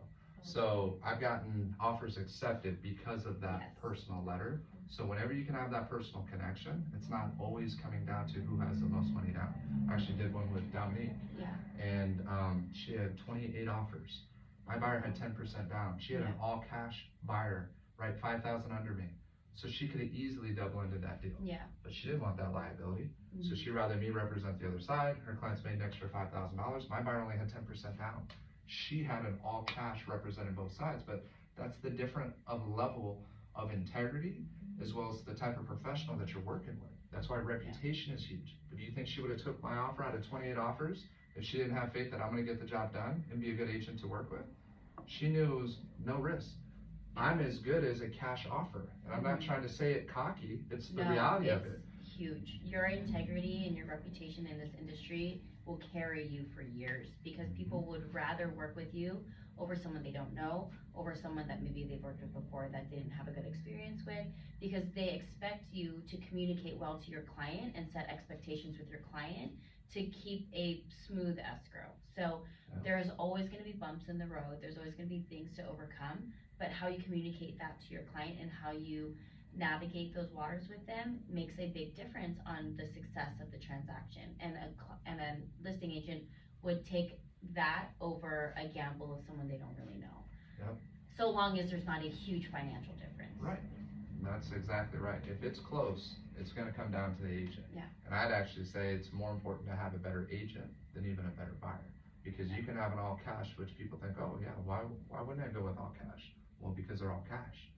So I've gotten offers accepted because of that Yes. personal letter. So whenever you can have that personal connection, it's not always coming down to who has the most money down. I actually did one with Dominique, Yeah, and she had 28 offers. My buyer had 10% down. She had an Yeah. all cash buyer, right, 5,000 under me. So she could have easily doubled into that deal. yeah. But she didn't want that liability. So Mhm. she'd rather me represent the other side. Her clients made an extra $5,000. My buyer only had 10% down. She had an all cash representing both sides, but that's the different level of integrity as well as the type of professional that you're working with. That's why reputation is huge. But do you think she would have took my offer out of 28 offers if she didn't have faith that I'm gonna get the job done and be a good agent to work with? She knew it was no risk. I'm as good as a cash offer, and I'm not trying to say it cocky, it's the No, reality of it's it. huge. Your integrity and your reputation in this industry will carry you for years, because people would rather work with you over someone they don't know, over someone that maybe they've worked with before that didn't have a good experience with, because they expect you to communicate well to your client and set expectations with your client to keep a smooth escrow. So Yeah. there's always gonna be bumps in the road, there's always gonna be things to overcome, but how you communicate that to your client and how you navigate those waters with them makes a big difference on the success of the transaction. And a listing agent would take that over a gamble of someone they don't really know. Yep. So long as there's not a huge financial difference. Right, that's exactly right. If it's close, it's gonna come down to the agent. Yeah. And I'd actually say it's more important to have a better agent than even a better buyer. Because you can have an all cash, which people think, oh yeah, why wouldn't I go with all cash? Well, because they're all cash.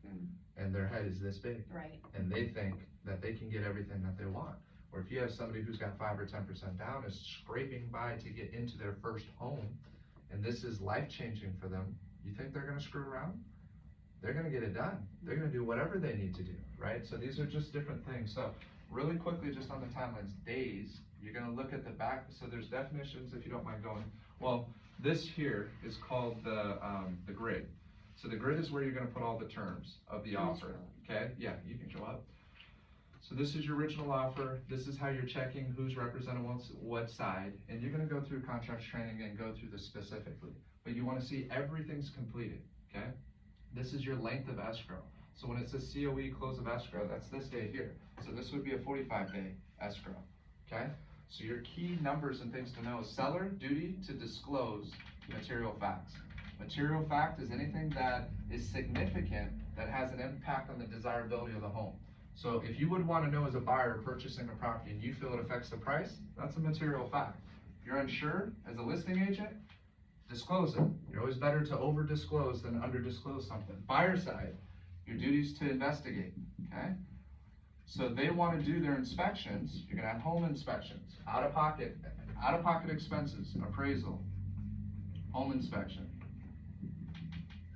And their head is this big. Right. And they think that they can get everything that they want. Or if you have somebody who's got 5 or 10% down, is scraping by to get into their first home, and this is life changing for them, you think they're gonna screw around? they're gonna get it done. They're gonna do whatever they need to do, right? So these are just different things. So really quickly, just on the timelines, days, you're gonna look at the back, so there's definitions, if you don't mind going. Well, this here is called the grid. So the grid is where you're gonna put all the terms of the offer, okay? Yeah, you can show up. So this is your original offer, this is how you're checking who's representing what side, and you're gonna go through contract training and go through this specifically. But you wanna see everything's completed, okay? This is your length of escrow. So when it says COE close of escrow, that's this date here. So this would be a 45-day escrow, okay? So your key numbers and things to know is seller duty to disclose material facts. Material fact is anything that is significant that has an impact on the desirability of the home. So if you would want to know as a buyer purchasing a property and you feel it affects the price, that's a material fact. If you're unsure as a listing agent, disclose it. You're always better to over disclose than under disclose something. Buyer side, your duties to investigate, okay? So they want to do their inspections, you're gonna have home inspections, out of pocket expenses, appraisal, home inspection.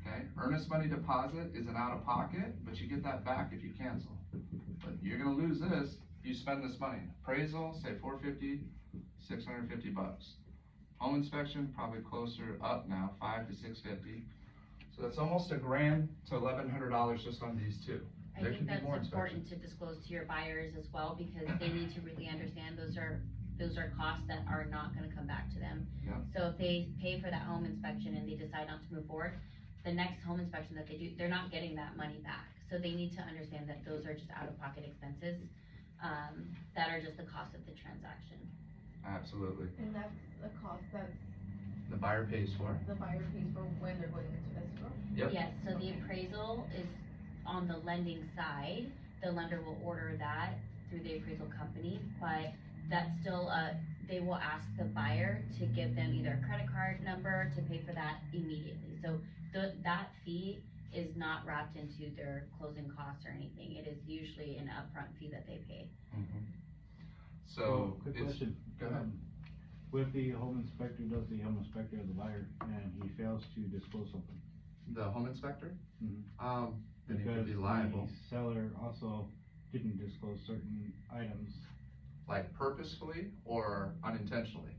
Okay, earnest money deposit is an out of pocket, but you get that back if you cancel. But you're gonna lose this if you spend this money. Appraisal, say $450, $650. Home inspection, probably closer up now, $500 to $650. So that's almost $1,000 to $1,100 just on these two. I There think could be that's more important inspections. to disclose to your buyers as well, because they need to really understand those are costs that are not gonna come back to them. Yeah. So if they pay for that home inspection and they decide not to move forward, the next home inspection that they do, they're not getting that money back. So they need to understand that those are just out-of-pocket expenses, that are just the cost of the transaction. Absolutely. And that's a cost that The buyer pays for. the buyer pays for when they're going into escrow? Yep. Yes, so the appraisal is on the lending side, the lender will order that through the appraisal company, but that's still they will ask the buyer to give them either a credit card number to pay for that immediately. So that fee is not wrapped into their closing costs or anything, it is usually an upfront fee that they pay. So, Quick it's, question. go ahead. With the home inspector, does the home inspector of the buyer, and he fails to disclose something? The home inspector, Mhm. then he could Because be liable. the seller also didn't disclose certain items, Like purposefully or unintentionally?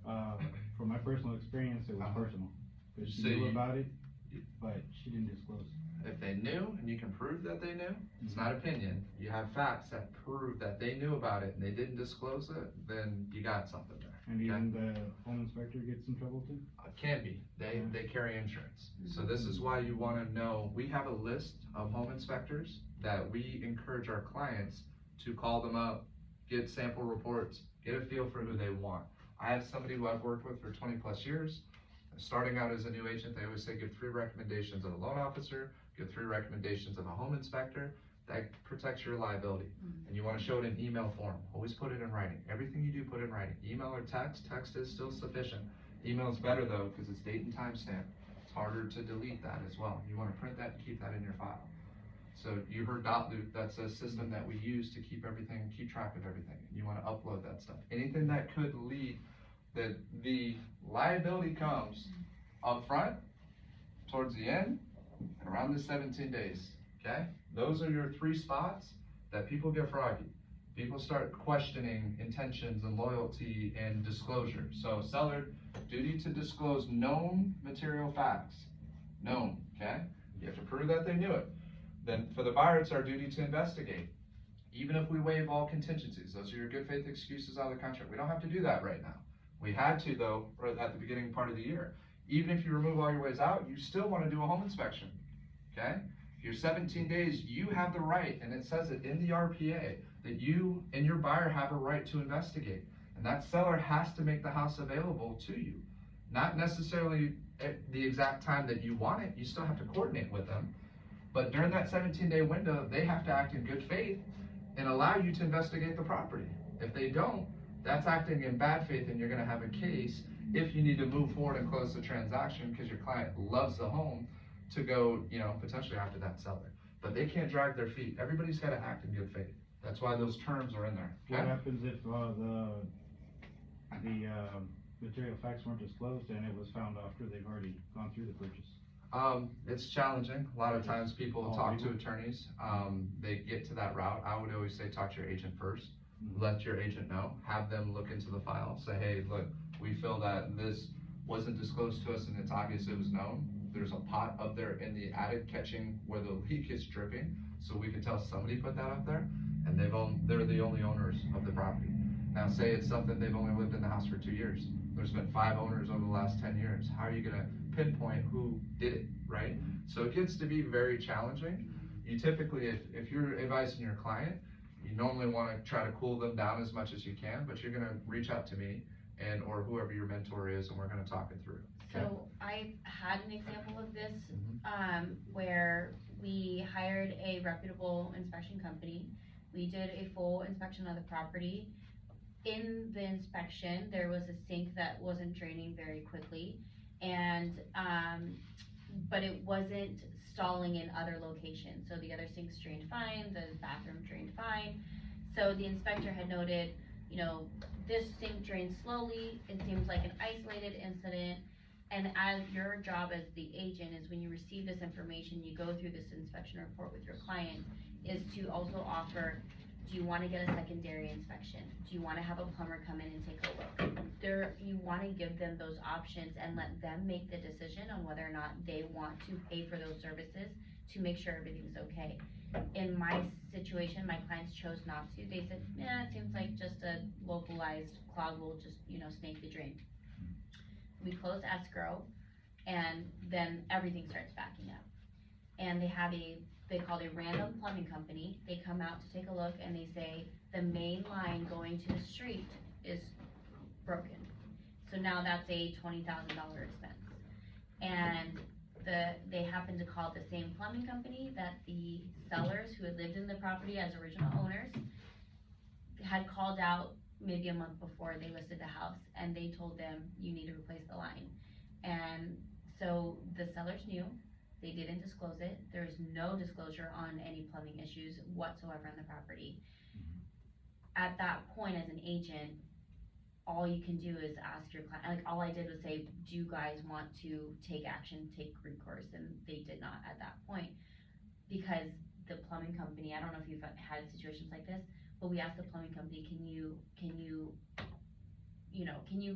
from my personal experience, it was Uh-huh. personal. Cause she So knew you- about it, but she didn't disclose. If they knew and you can prove that they knew, it's Mhm. not opinion, you have facts that prove that they knew about it and they didn't disclose it, then you got something there. And even the home inspector gets in trouble too? Can be, they carry insurance. So this is why you wanna know, we have a list of home inspectors that we encourage our clients to call them up, get sample reports, get a feel for who they want. I have somebody who I've worked with for 20+ years, starting out as a new agent, they always say give 3 recommendations of a loan officer, give 3 recommendations of a home inspector. That protects your liability. And you wanna show it in email form, always put it in writing. Everything you do, put in writing. Email or text is still sufficient. Email's better though, cause it's date and time stamp. It's harder to delete that as well. You wanna print that and keep that in your file. So you heard Dotloop, that's a system that we use to keep track of everything. You wanna upload that stuff. Anything that could lead, that the liability comes up front, towards the end, and around the 17 days, okay? Those are your 3 spots that people get froggy. People start questioning intentions and loyalty and disclosure. So seller, duty to disclose known material facts, known, okay? You have to prove that they knew it. Then for the buyer, it's our duty to investigate. Even if we waive all contingencies, those are your good faith excuses out of the contract. We don't have to do that right now. We had to though, right at the beginning part of the year. Even if you remove all your ways out, you still wanna do a home inspection, okay? Your 17 days, you have the right, and it says it in the RPA, that you and your buyer have a right to investigate. And that seller has to make the house available to you. Not necessarily at the exact time that you want it, you still have to coordinate with them. But during that 17-day window, they have to act in good faith and allow you to investigate the property. If they don't, that's acting in bad faith and you're gonna have a case if you need to move forward and close the transaction because your client loves the home to go, potentially after that seller. But they can't drag their feet. Everybody's gotta act in good faith. That's why those terms are in there. What Okay? happens if, the material facts weren't disclosed and it was found after they've already gone through the purchase? It's challenging. A lot of times people Oh, talk to legal. attorneys, they get to that route. I would always say, talk to your agent first. Mhm. Let your agent know, have them look into the file, say, hey, look, we feel that this wasn't disclosed to us and it's obvious it was known. There's a pot up there in the attic catching where the leak is dripping, so we can tell somebody put that up there, and they're the only owners of the property. Now, say it's something they've only lived in the house for 2 years. There's been 5 owners over the last 10 years. How are you gonna pinpoint who did it, right? So it gets to be very challenging. You typically, if you're advising your client, you normally wanna try to cool them down as much as you can, but you're gonna reach out to me and, or whoever your mentor is, and we're gonna talk it through. Okay? So I had an example of this, Mhm. where we hired a reputable inspection company. We did a full inspection of the property. In the inspection, there was a sink that wasn't draining very quickly, and, but it wasn't stalling in other locations. So the other sinks drained fine, the bathroom drained fine. So the inspector had noted, you know, this sink drains slowly, it seems like an isolated incident. And as your job as the agent is when you receive this information, you go through this inspection report with your client, is to also offer, do you wanna get a secondary inspection? Do you wanna have a plumber come in and take a look? You wanna give them those options and let them make the decision on whether or not they want to pay for those services to make sure everything's okay. In my situation, my clients chose not to. They said, yeah, it seems like just a localized clog will just, snake the drain. We close escrow, and then everything starts backing up. And they called a random plumbing company. They come out to take a look, and they say, the main line going to the street is broken. So now that's a $20,000 expense. And they happened to call the same plumbing company that the sellers who had lived in the property as original owners had called out maybe a month before they listed the house, and they told them, you need to replace the line. And so the sellers knew, they didn't disclose it, there's no disclosure on any plumbing issues whatsoever on the property. At that point, as an agent, all you can do is ask your client, like, all I did was say, do you guys want to take action, take recourse, and they did not at that point. Because the plumbing company, I don't know if you've had situations like this, but we asked the plumbing company, can you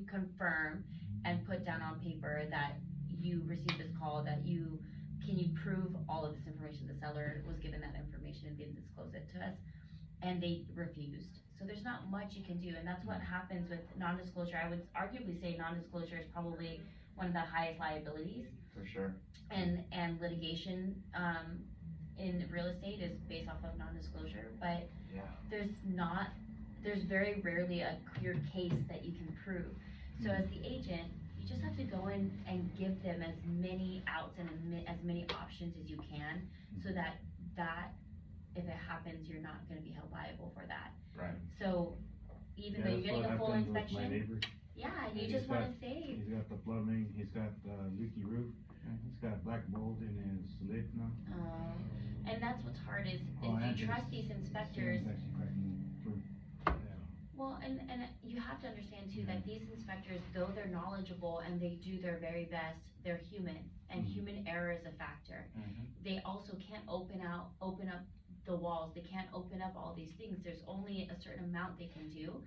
confirm and put down on paper that you received this call, can you prove all of this information? The seller was given that information and didn't disclose it to us, and they refused. So there's not much you can do, and that's what happens with non-disclosure. I would arguably say non-disclosure is probably one of the highest liabilities. For sure. And litigation, in real estate is based off of non-disclosure, but Yeah. there's very rarely a clear case that you can prove. So as the agent, you just have to go in and give them as many outs and as many options as you can, so that if it happens, you're not gonna be held liable for that. Right. So even though you're getting a full inspection, yeah, you just wanna say, He's got the plumbing, he's got the leaky roof, he's got black mold in his lid now. and that's what's hard is Oh, and you trust his these inspectors. ceiling's actually cracking through. Well, and you have to understand too, that these inspectors, though they're knowledgeable and they do their very best, they're human, and human error is a factor. They also can't open up the walls, they can't open up all these things, there's only a certain amount they can do.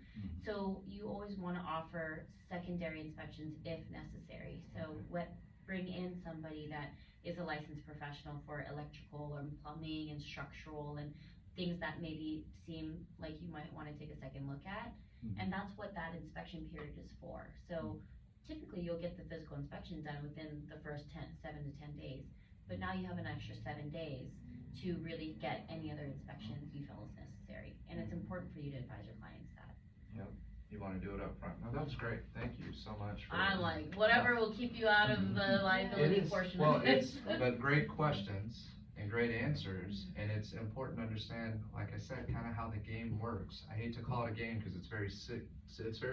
So you always wanna offer secondary inspections if necessary. So bring in somebody that is a licensed professional for electrical and plumbing and structural and things that maybe seem like you might wanna take a second look at. And that's what that inspection period is for. So typically you'll get the physical inspection done within the first 7 to 10 days. But now you have an extra 7 days to really get any other inspections you feel is necessary. And it's important for you to advise your clients that. You wanna do it up front. No, that's great. Thank you so much for. I'm like, whatever will keep you out of the liability portion of it. But great questions and great answers, and it's important to understand, like I said, kinda how the game works. I hate to call it a game, cause it's very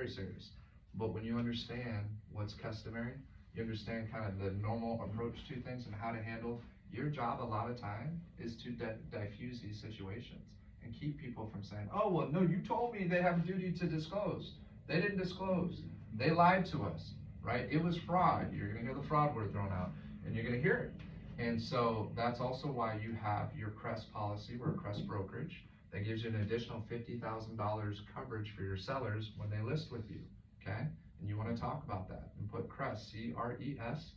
serious. But when you understand what's customary, you understand kind of the normal approach to things and how to handle, your job a lot of time is to diffuse these situations and keep people from saying, oh, well, no, you told me they have a duty to disclose. They didn't disclose. They lied to us, right? It was fraud. You're gonna hear the fraud word thrown out. and you're gonna hear it. And so that's also why you have your CREST policy, we're a CREST brokerage, that gives you an additional $50,000 coverage for your sellers when they list with you, okay? And you wanna talk about that and put CREST, C-R-E-S,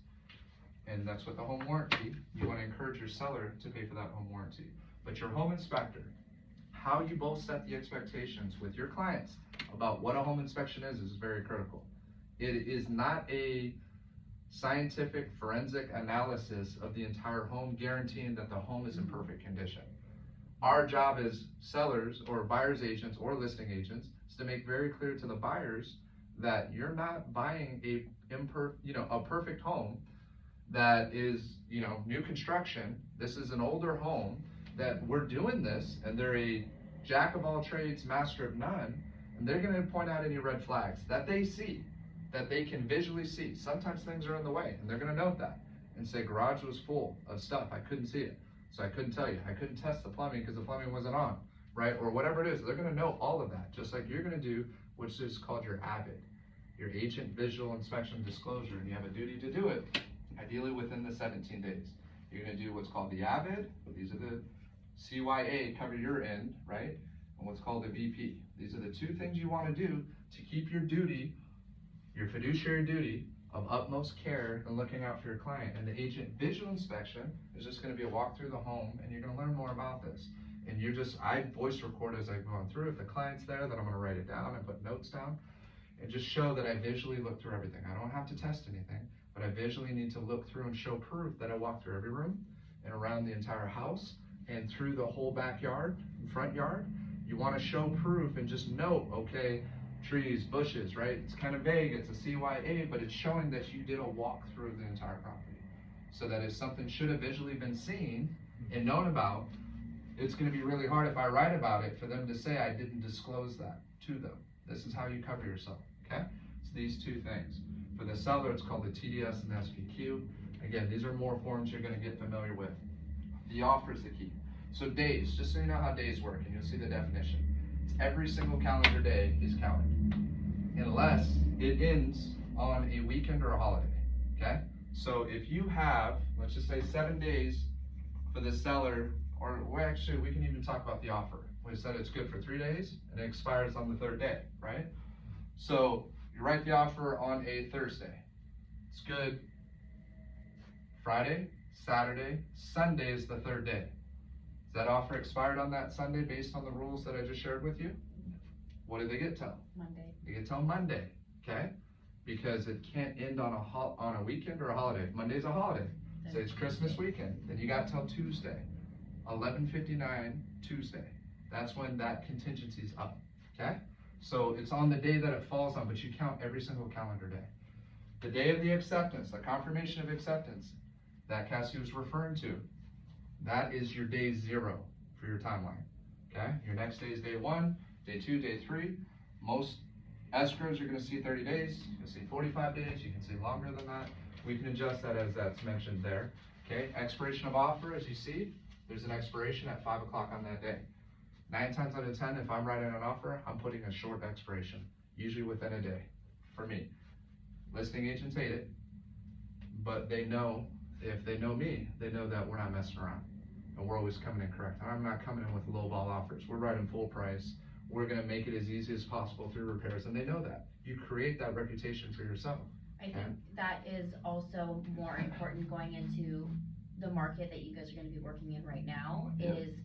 and that's with the home warranty. You wanna encourage your seller to pay for that home warranty. But your home inspector, how you both set the expectations with your clients about what a home inspection is very critical. It is not a scientific forensic analysis of the entire home guaranteeing that the home is in perfect condition. Our job as sellers or buyer's agents or listing agents is to make very clear to the buyers that you're not buying a perfect home that is, new construction. This is an older home that we're doing this, and they're a jack of all trades, master of none, and they're gonna point out any red flags that they see, that they can visually see. Sometimes things are in the way, and they're gonna note that and say, garage was full of stuff, I couldn't see it, so I couldn't tell you. I couldn't test the plumbing because the plumbing wasn't on, right? Or whatever it is, they're gonna note all of that, just like you're gonna do, which is called your AVID, your Agent Visual Inspection Disclosure, and you have a duty to do it, ideally within the 17 days. You're gonna do what's called the AVID, these are the CYA, cover your end, right? And what's called the VP. These are the two things you wanna do to keep your duty, your fiduciary duty of utmost care and looking out for your client. And the agent visual inspection is just gonna be a walk through the home, and you're gonna learn more about this. And I voice record as I'm going through. If the client's there, then I'm gonna write it down and put notes down and just show that I visually look through everything. I don't have to test anything, but I visually need to look through and show proof that I walked through every room and around the entire house and through the whole backyard, front yard. You wanna show proof and just note, okay, trees, bushes, right? It's kind of vague, it's a CYA, but it's showing that you did a walk through the entire property. So that if something should have visually been seen and known about, it's gonna be really hard if I write about it for them to say I didn't disclose that to them. This is how you cover yourself, okay? It's these two things. For the seller, it's called the TDS and SPQ. Again, these are more forms you're gonna get familiar with. The offer is the key. So days, just so you know how days work, and you'll see the definition. It's every single calendar day is counted, unless it ends on a weekend or a holiday, okay? So if you have, let's just say 7 days for the seller, or actually we can even talk about the offer. We said it's good for 3 days, and it expires on the 3rd day, right? So you write the offer on a Thursday. It's good Friday, Saturday, Sunday is the 3rd day. Is that offer expired on that Sunday based on the rules that I just shared with you? What do they get till? Monday. They get till Monday, okay? Because it can't end on a weekend or a holiday. Monday's a holiday. Say it's Christmas weekend, then you got till Tuesday, 11:59 Tuesday. That's when that contingency's up, okay? So it's on the day that it falls on, but you count every single calendar day. The day of the acceptance, the confirmation of acceptance that Cassie was referring to, that is your day 0 for your timeline, okay? Your next day is day 1, day 2, day 3. Most escrows you're gonna see 30 days, you can see 45 days, you can see longer than that. We can adjust that as that's mentioned there, okay? Expiration of offer, as you see, there's an expiration at 5 o'clock on that day. 9 times out of 10, if I'm writing an offer, I'm putting a short expiration, usually within a day, for me. Listing agents hate it, but they know, if they know me, they know that we're not messing around, and we're always coming in correct. I'm not coming in with lowball offers. We're writing full price. We're gonna make it as easy as possible through repairs, and they know that. You create that reputation for yourself. I think that is also more important going into the market that you guys are gonna be working in right now, Yeah. is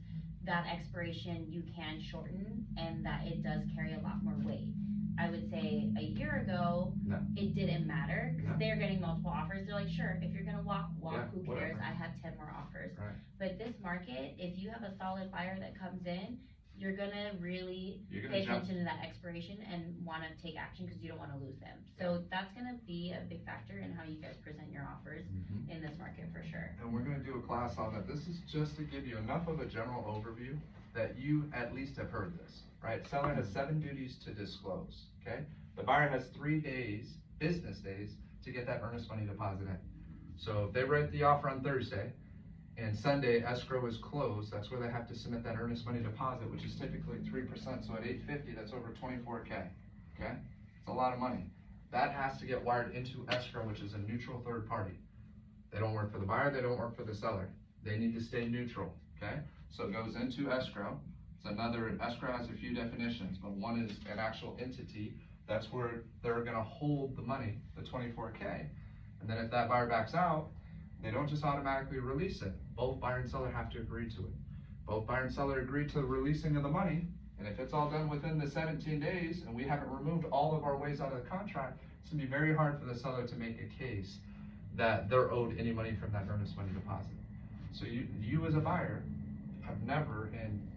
that expiration you can shorten and that it does carry a lot more weight. I would say a year ago, No. it didn't matter, No. because they're getting multiple offers, they're like, sure, if you're gonna walk, Yeah, who cares, whatever. I have 10 more offers. Right. But this market, if you have a solid buyer that comes in, you're gonna really You're gonna pay jump. attention to that expiration and wanna take action, because you don't wanna lose them. So that's gonna be a big factor in how you guys present your offers Mhm. in this market for sure. And we're gonna do a class on that. This is just to give you enough of a general overview that you at least have heard this, right? Seller has 7 duties to disclose, okay? The buyer has 3 days, business days, to get that earnest money deposit in. So if they write the offer on Thursday, and Sunday escrow is closed, that's where they have to submit that earnest money deposit, which is typically 3%, so at $850, that's over $24K, okay? It's a lot of money. That has to get wired into escrow, which is a neutral third party. They don't work for the buyer, they don't work for the seller. They need to stay neutral, okay? So it goes into escrow. It's another, escrow has a few definitions, but one is an actual entity. That's where they're gonna hold the money, the 24K. And then if that buyer backs out, they don't just automatically release it. Both buyer and seller have to agree to it. Both buyer and seller agree to the releasing of the money, and if it's all done within the 17 days and we haven't removed all of our ways out of the contract, it's gonna be very hard for the seller to make a case that they're owed any money from that earnest money deposit. So you as a buyer have never, in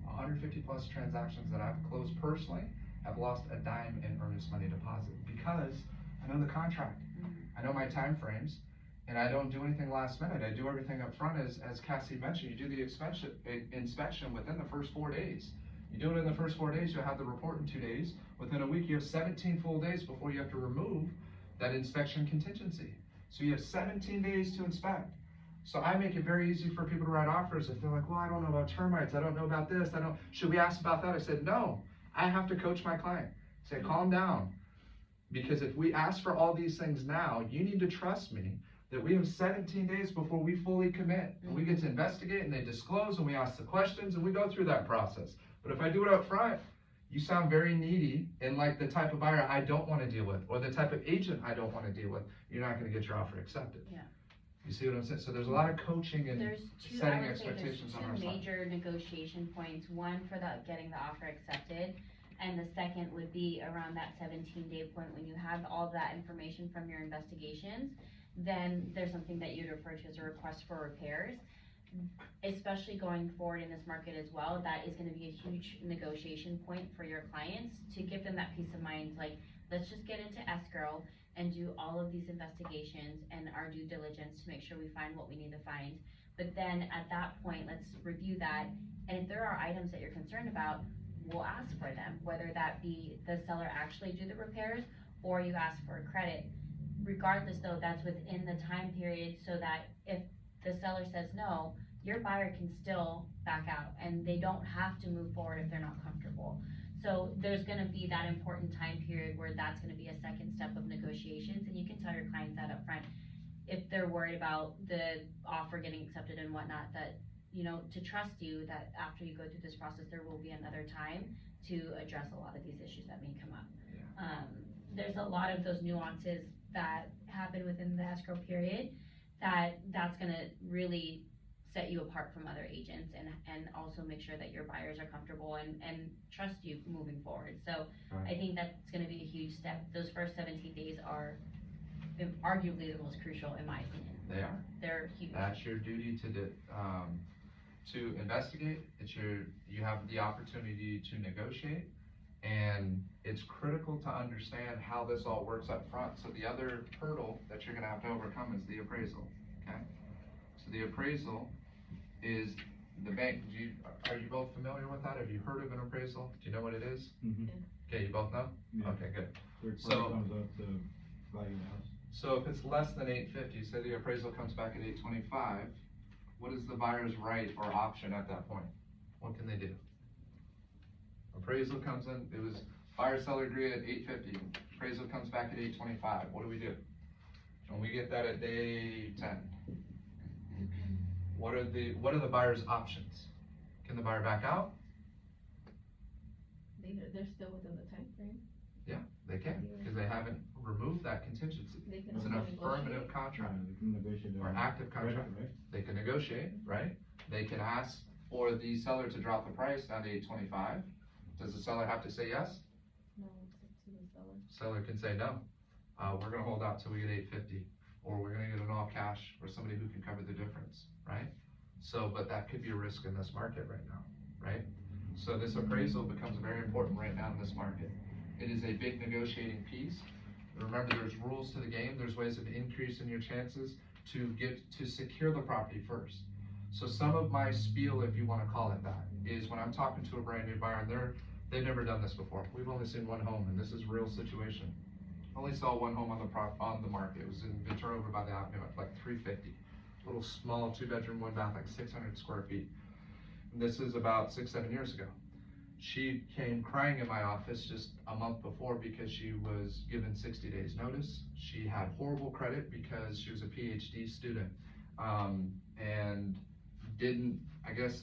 150 plus transactions that I've closed personally, have lost a dime in earnest money deposit because I know the contract, I know my time frames, and I don't do anything last minute. I do everything up front, as Cassie mentioned. You do the inspection within the first 4 days. You do it in the first 4 days, you'll have the report in 2 days. Within a week, you have 17 full days before you have to remove that inspection contingency. So you have 17 days to inspect. So I make it very easy for people to write offers if they're like, well, I don't know about termites, I don't know about this, should we ask about that? I said, no, I have to coach my client. Say, calm down. Because if we ask for all these things now, you need to trust me that we have 17 days before we fully commit. And we get to investigate and they disclose and we ask the questions and we go through that process. But if I do it up front, you sound very needy and like the type of buyer I don't want to deal with or the type of agent I don't want to deal with, you're not going to get your offer accepted. Yeah. You see what I'm saying? So there's a lot of coaching and setting expectations on our there's two side. major negotiation points. One for getting the offer accepted, and the second would be around that 17-day point when you have all that information from your investigations. Then there's something that you'd refer to as a request for repairs. Especially going forward in this market as well, that is going to be a huge negotiation point for your clients to give them that peace of mind. Like, let's just get into escrow and do all of these investigations and our due diligence to make sure we find what we need to find. But then at that point, let's review that. And if there are items that you're concerned about, we'll ask for them, whether that be the seller actually do the repairs or you ask for a credit. Regardless though, that's within the time period so that if the seller says no, your buyer can still back out and they don't have to move forward if they're not comfortable. So there's gonna be that important time period where that's gonna be a second step of negotiations, and you can tell your clients that up front. If they're worried about the offer getting accepted and whatnot, that, to trust you that after you go through this process, there will be another time to address a lot of these issues that may come up. Yeah. There's a lot of those nuances that happen within the escrow period that's gonna really set you apart from other agents and also make sure that your buyers are comfortable and trust you moving forward. So Right. I think that's gonna be a huge step. Those first 17 days are arguably the most crucial in my opinion. They are. They're huge. That's your duty to investigate. You have the opportunity to negotiate, and it's critical to understand how this all works up front. So the other hurdle that you're gonna have to overcome is the appraisal, okay? So the appraisal is the bank. Are you both familiar with that? Have you heard of an appraisal? Do you know what it is? Mm-hmm. Okay, you both know? Yeah. Okay, good. Third So- party comes up to value the house. So if it's less than 850, say the appraisal comes back at 825, what is the buyer's right or option at that point? What can they do? Appraisal comes in, it was buyer seller agree at 850, appraisal comes back at 825, what do we do? And we get that at day 10. What are the buyer's options? Can the buyer back out? They're still within the time frame. Yeah, they can, because they haven't removed that contingency. They can It's an still affirmative negotiate. contract. They can negotiate Or active credit, contract. right? They can negotiate, right? They can ask for the seller to drop the price down to 825. Does the seller have to say yes? No, it's up to the seller. Seller can say no. We're gonna hold out till we get 850, or we're gonna get an all cash, or somebody who can cover the difference, right? So, but that could be a risk in this market right now, right? So this appraisal becomes very important right now in this market. It is a big negotiating piece. Remember, there's rules to the game. There's ways of increasing your chances to secure the property first. So some of my spiel, if you wanna call it that, is when I'm talking to a brand new buyer and they've never done this before. We've only seen one home, and this is a real situation. Only saw one home on the market. It was in Ventura over by the Avenue at like 350. Little small 2-bedroom, 1 bath, like 600 square feet. And this is about 6-7 years ago. she came crying in my office just a month before because she was given 60 days notice. She had horrible credit because she was a PhD student, and didn't, I guess,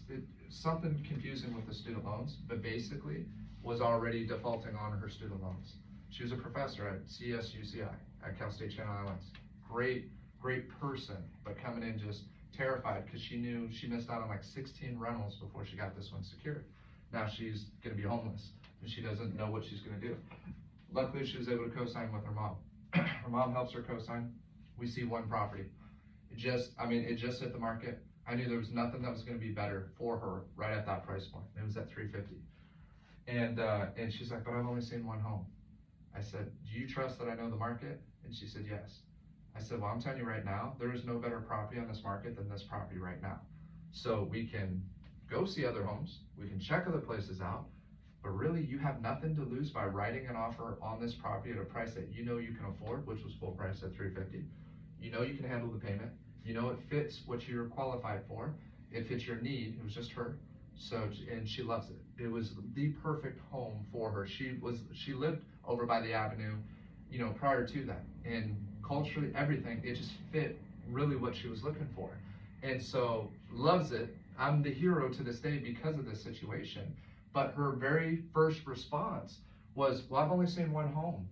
something confusing with the student loans, but basically was already defaulting on her student loans. She was a professor at CSUCI, at Cal State Channel Islands. Great person, but coming in just terrified because she knew she missed out on like 16 rentals before she got this one secured. Now she's gonna be homeless and she doesn't know what she's gonna do. Luckily, she was able to co-sign with her mom. Her mom helps her co-sign. We see one property. It just hit the market. I knew there was nothing that was gonna be better for her right at that price point. It was at $350. And she's like, but I've only seen one home. I said, do you trust that I know the market? And she said, yes. I said, well, I'm telling you right now, there is no better property on this market than this property right now. So we can go see other homes, we can check other places out, but really you have nothing to lose by writing an offer on this property at a price that you know you can afford, which was full price at $350. You know you can handle the payment. You know it fits what you're qualified for. It fits your need. It was just her. So, and she loves it. It was the perfect home for her. She lived over by the avenue, you know, prior to that. And culturally, everything, it just fit really what she was looking for. And so, loves it. I'm the hero to this day because of this situation. But her very first response was, well, I've only seen one home.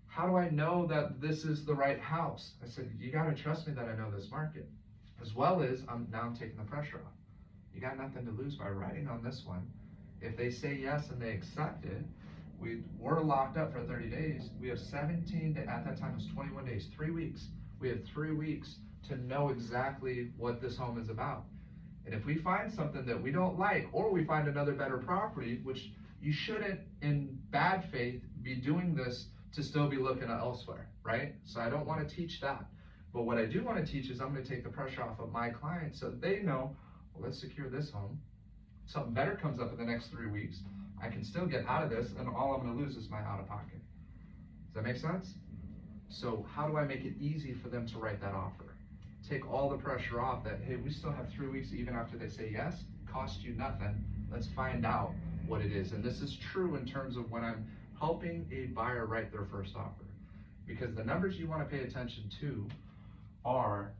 How do I know that this is the right house? I said, you gotta trust me that I know this market. As well as, I'm taking the pressure off. You got nothing to lose by writing on this one. If they say yes and they accept it, we're locked up for 30 days. We have 17, at that time it was 21 days, 3 weeks. We have 3 weeks to know exactly what this home is about. And if we find something that we don't like, or we find another better property, which you shouldn't in bad faith be doing this to still be looking elsewhere, right? So I don't want to teach that. But what I do want to teach is I'm going to take the pressure off of my clients so they know, well, let's secure this home. Something better comes up in the next 3 weeks. I can still get out of this, and all I'm going to lose is my out-of-pocket. Does that make sense? So how do I make it easy for them to write that offer? Take all the pressure off that, hey, we still have 3 weeks even after they say yes, cost you nothing. Let's find out what it is. And this is true in terms of when I'm helping a buyer write their first offer. Because the numbers you want to pay attention to are,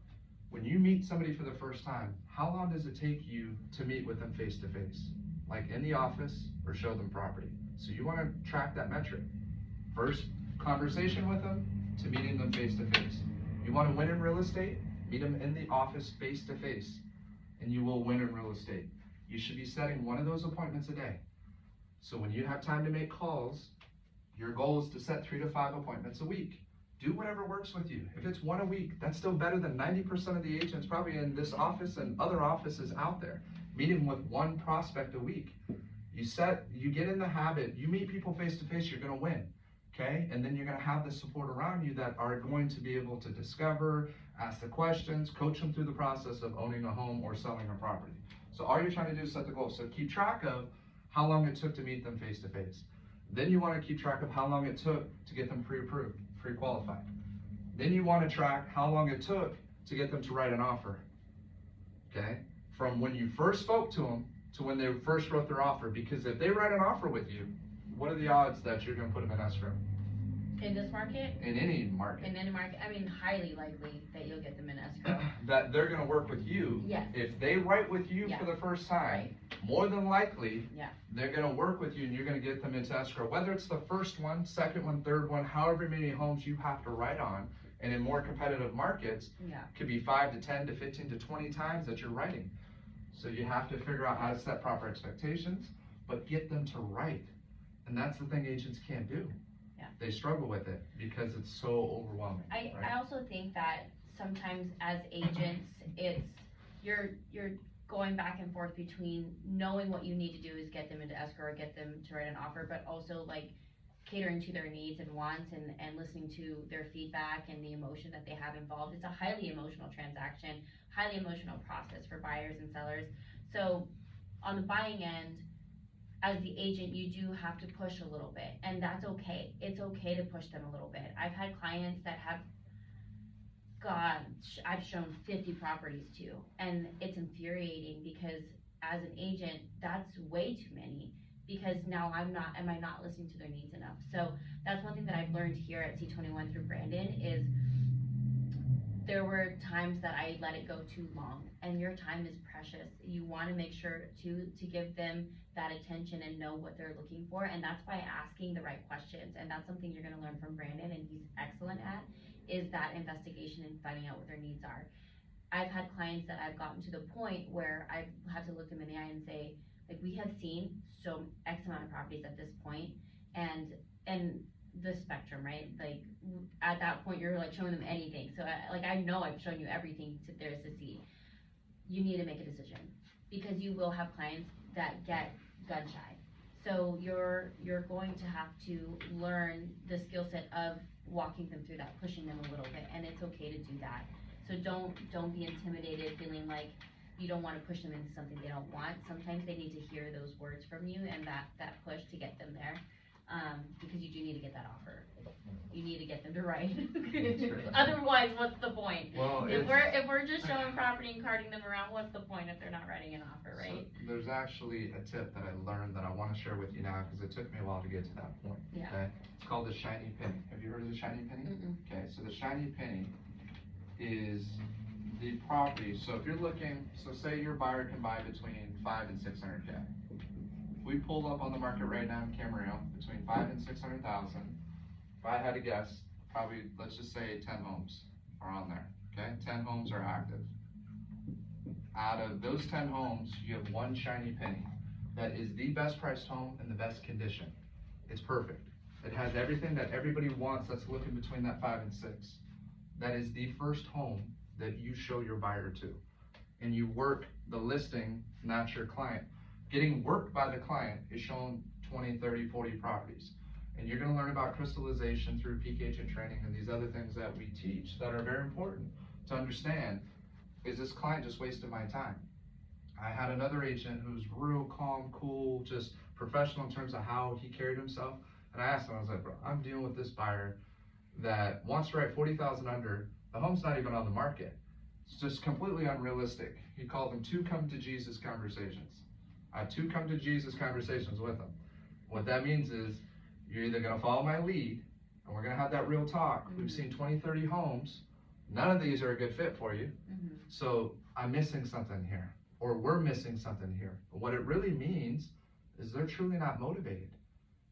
when you meet somebody for the first time, how long does it take you to meet with them face to face? Like in the office or show them property. So you want to track that metric. First conversation with them to meeting them face to face. You want to win in real estate? Meet them in the office face to face, and you will win in real estate. You should be setting one of those appointments a day. So when you have time to make calls, your goal is to set 3 to 5 appointments a week. Do whatever works with you. If it's one a week, that's still better than 90% of the agents probably in this office and other offices out there. Meeting with one prospect a week. You get in the habit, you meet people face to face, you're gonna win, okay? And then you're gonna have the support around you that are going to be able to discover, ask the questions, coach them through the process of owning a home or selling a property. So all you're trying to do is set the goal. So keep track of how long it took to meet them face to face. Then you wanna keep track of how long it took to get them pre-approved, pre-qualified. Then you wanna track how long it took to get them to write an offer, okay? From when you first spoke to them to when they first wrote their offer, because if they write an offer with you, what are the odds that you're gonna put them in escrow? In this market? In any market. In any market, I mean, highly likely that you'll get them in escrow. That they're gonna work with you. Yes. If they write with you for the first time, more than likely, they're gonna work with you and you're gonna get them into escrow. Whether it's the first one, second one, third one, however many homes you have to write on, and in more competitive markets, could be 5 to 10 to 15 to 20 times that you're writing. So you have to figure out how to set proper expectations, but get them to write. And that's the thing agents can't do. They struggle with it because it's so overwhelming. I also think that sometimes as agents, you're going back and forth between knowing what you need to do is get them into escrow or get them to write an offer, but also like catering to their needs and wants and listening to their feedback and the emotion that they have involved. It's a highly emotional transaction, highly emotional process for buyers and sellers. So on the buying end, as the agent, you do have to push a little bit, and that's okay. It's okay to push them a little bit. I've had clients that have, I've shown 50 properties to, and it's infuriating because as an agent, that's way too many, because now am I not listening to their needs enough? So that's one thing that I've learned here at C21 through Brandon is there were times that I let it go too long, and your time is precious. You want to make sure to give them that attention and know what they're looking for, and that's by asking the right questions. And that's something you're going to learn from Brandon, and he's excellent at, is that investigation and finding out what their needs are. I've had clients that I've gotten to the point where I've had to look them in the eye and say, like, we have seen so X amount of properties at this point, and the spectrum, right? Like, at that point, you're like showing them anything. So I know I've shown you everything there is to see. You need to make a decision, because you will have clients that get gun shy. So you're going to have to learn the skill set of walking them through that, pushing them a little bit, and it's okay to do that. So don't be intimidated, feeling like you don't want to push them into something they don't want. Sometimes they need to hear those words from you and that push to get them there, because you do need to get that offer. You need to get them to write. Otherwise, what's the point? Well, if we're just showing property and carting them around, what's the point if they're not writing an offer, right? So there's actually a tip that I learned that I want to share with you now, because it took me a while to get to that point. Yeah. Okay? It's called the shiny penny. Have you heard of the shiny penny? Mm-mm. Okay, so the shiny penny is the property. So if you're looking, so say your buyer can buy between 5 and 600K. If we pulled up on the market right now in Camarillo between 5 and 600,000, if I had to guess, probably, let's just say 10 homes are on there, okay? 10 homes are active. Out of those 10 homes, you have one shiny penny that is the best priced home in the best condition. It's perfect. It has everything that everybody wants that's looking between that 5 and 6. That is the first home that you show your buyer to. And you work the listing, not your client. Getting worked by the client is showing 20, 30, 40 properties. And you're gonna learn about crystallization through peak agent training and these other things that we teach that are very important to understand. Is this client just wasting my time? I had another agent who's real calm, cool, just professional in terms of how he carried himself. And I asked him, I was like, bro, I'm dealing with this buyer that wants to write 40,000 under. The home's not even on the market. It's just completely unrealistic. He called them 2 come to Jesus conversations. I have 2 come to Jesus conversations with him. What that means is you're either gonna follow my lead and we're gonna have that real talk. Mm-hmm. We've seen 20, 30 homes. None of these are a good fit for you. Mm-hmm. So I'm missing something here, or we're missing something here. But what it really means is they're truly not motivated.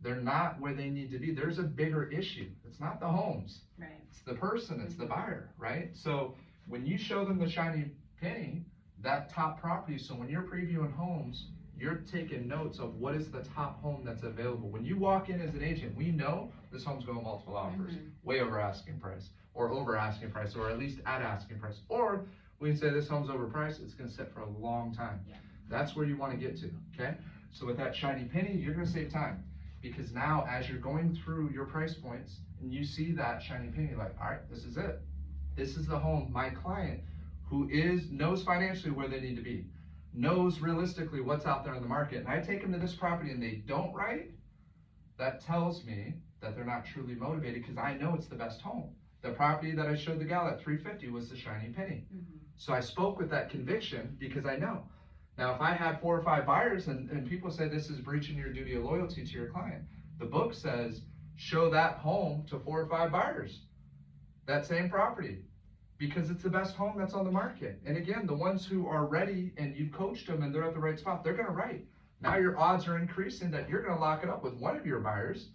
They're not where they need to be. There's a bigger issue. It's not the homes. Right. It's the person, it's the buyer, right? So when you show them the shiny penny, that top property, so when you're previewing homes, you're taking notes of what is the top home that's available. When you walk in as an agent, we know this home's going multiple offers, way over asking price, or over asking price, or at least at asking price. Or we say this home's overpriced, it's gonna sit for a long time. Yeah. That's where you wanna get to, okay? So with that shiny penny, you're gonna save time. Because now as you're going through your price points and you see that shiny penny, like, all right, this is it. This is the home my client who knows financially where they need to be, knows realistically what's out there in the market, and I take them to this property and they don't write, that tells me that they're not truly motivated, because I know it's the best home. The property that I showed the gal at 350 was the shiny penny. Mm-hmm. So I spoke with that conviction because I know. Now, if I had 4 or 5 buyers and people say this is breaching your duty of loyalty to your client, the book says show that home to 4 or 5 buyers, that same property, because it's the best home that's on the market. And again, the ones who are ready and you've coached them and they're at the right spot, they're gonna write. Now your odds are increasing that you're gonna lock it up with one of your buyers.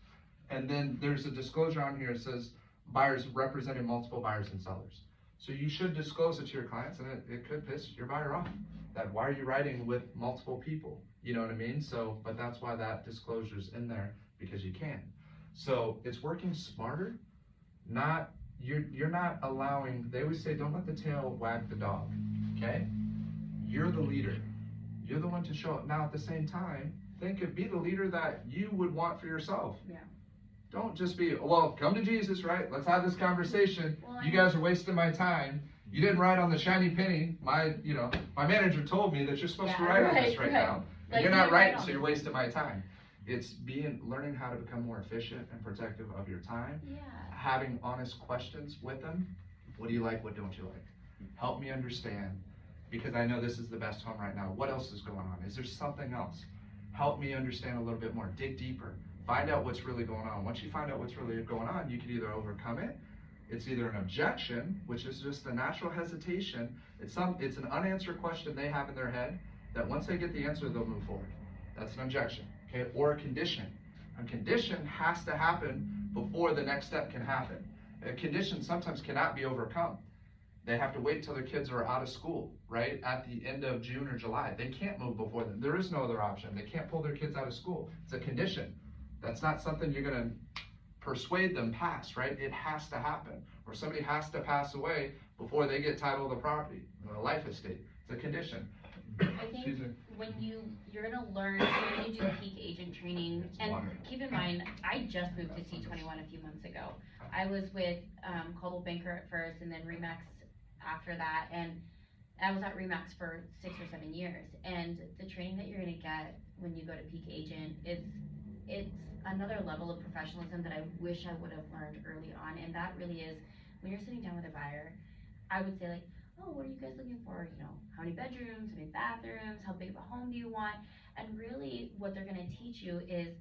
And then there's a disclosure on here that says buyers representing multiple buyers and sellers. So you should disclose it to your clients, and it could piss your buyer off. That why are you writing with multiple people? You know what I mean? So, but that's why that disclosure's in there, because you can. So it's working smarter, not, you're not allowing, they always say, don't let the tail wag the dog, okay? You're the leader. You're the one to show it. Now at the same time, be the leader that you would want for yourself. Yeah. Don't just be, well, come to Jesus, right? Let's have this conversation. Well, you guys are wasting my time. You didn't write on the shiny penny. My manager told me that you're supposed to write on this right now. And you're not writing, so you're wasting my time. It's learning how to become more efficient and protective of your time. Yeah. Having honest questions with them. What do you like? What don't you like? Help me understand, because I know this is the best home right now. What else is going on? Is there something else? help me understand a little bit more, dig deeper, find out what's really going on. Once you find out what's really going on, you can either overcome it. It's either an objection, which is just a natural hesitation. It's an unanswered question they have in their head that once they get the answer, they'll move forward. That's an objection, okay? Or a condition. A condition has to happen before the next step can happen. A condition sometimes cannot be overcome. They have to wait till their kids are out of school, right? At the end of June or July. They can't move before then. There is no other option. They can't pull their kids out of school. It's a condition. That's not something you're gonna persuade them past, right? It has to happen. Or somebody has to pass away before they get title of the property, a life estate. It's a condition. I Excuse me. think when you're gonna learn, so when you do peak agent training, It's and wonderful. keep in mind, I just moved to C21 a few months ago. I was with Coldwell Banker at first, and then Remax after that, and I was at Remax for 6 or 7 years. And the training that you're gonna get when you go to peak agent it's another level of professionalism that I wish I would have learned early on. And that really is when you're sitting down with a buyer, I would say like, oh, what are you guys looking for? You know, how many bedrooms, how many bathrooms, how big of a home do you want? And really what they're gonna teach you is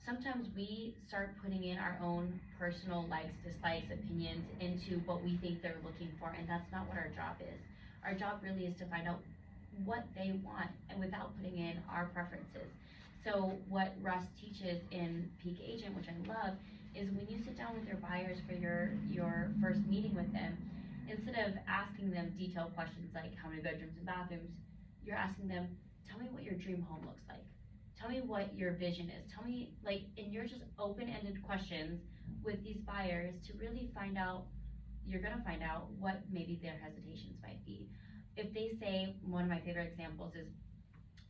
sometimes we start putting in our own personal likes, dislikes, opinions into what we think they're looking for, and that's not what our job is. Our job really is to find out what they want and without putting in our preferences. So what Russ teaches in Peak Agent, which I love, is when you sit down with your buyers for your first meeting with them, instead of asking them detailed questions like how many bedrooms and bathrooms, you're asking them, tell me what your dream home looks like. Tell me what your vision is. Tell me, like, and you're just open-ended questions with these buyers to really find out, you're gonna find out what maybe their hesitations might be. If they say, one of my favorite examples is,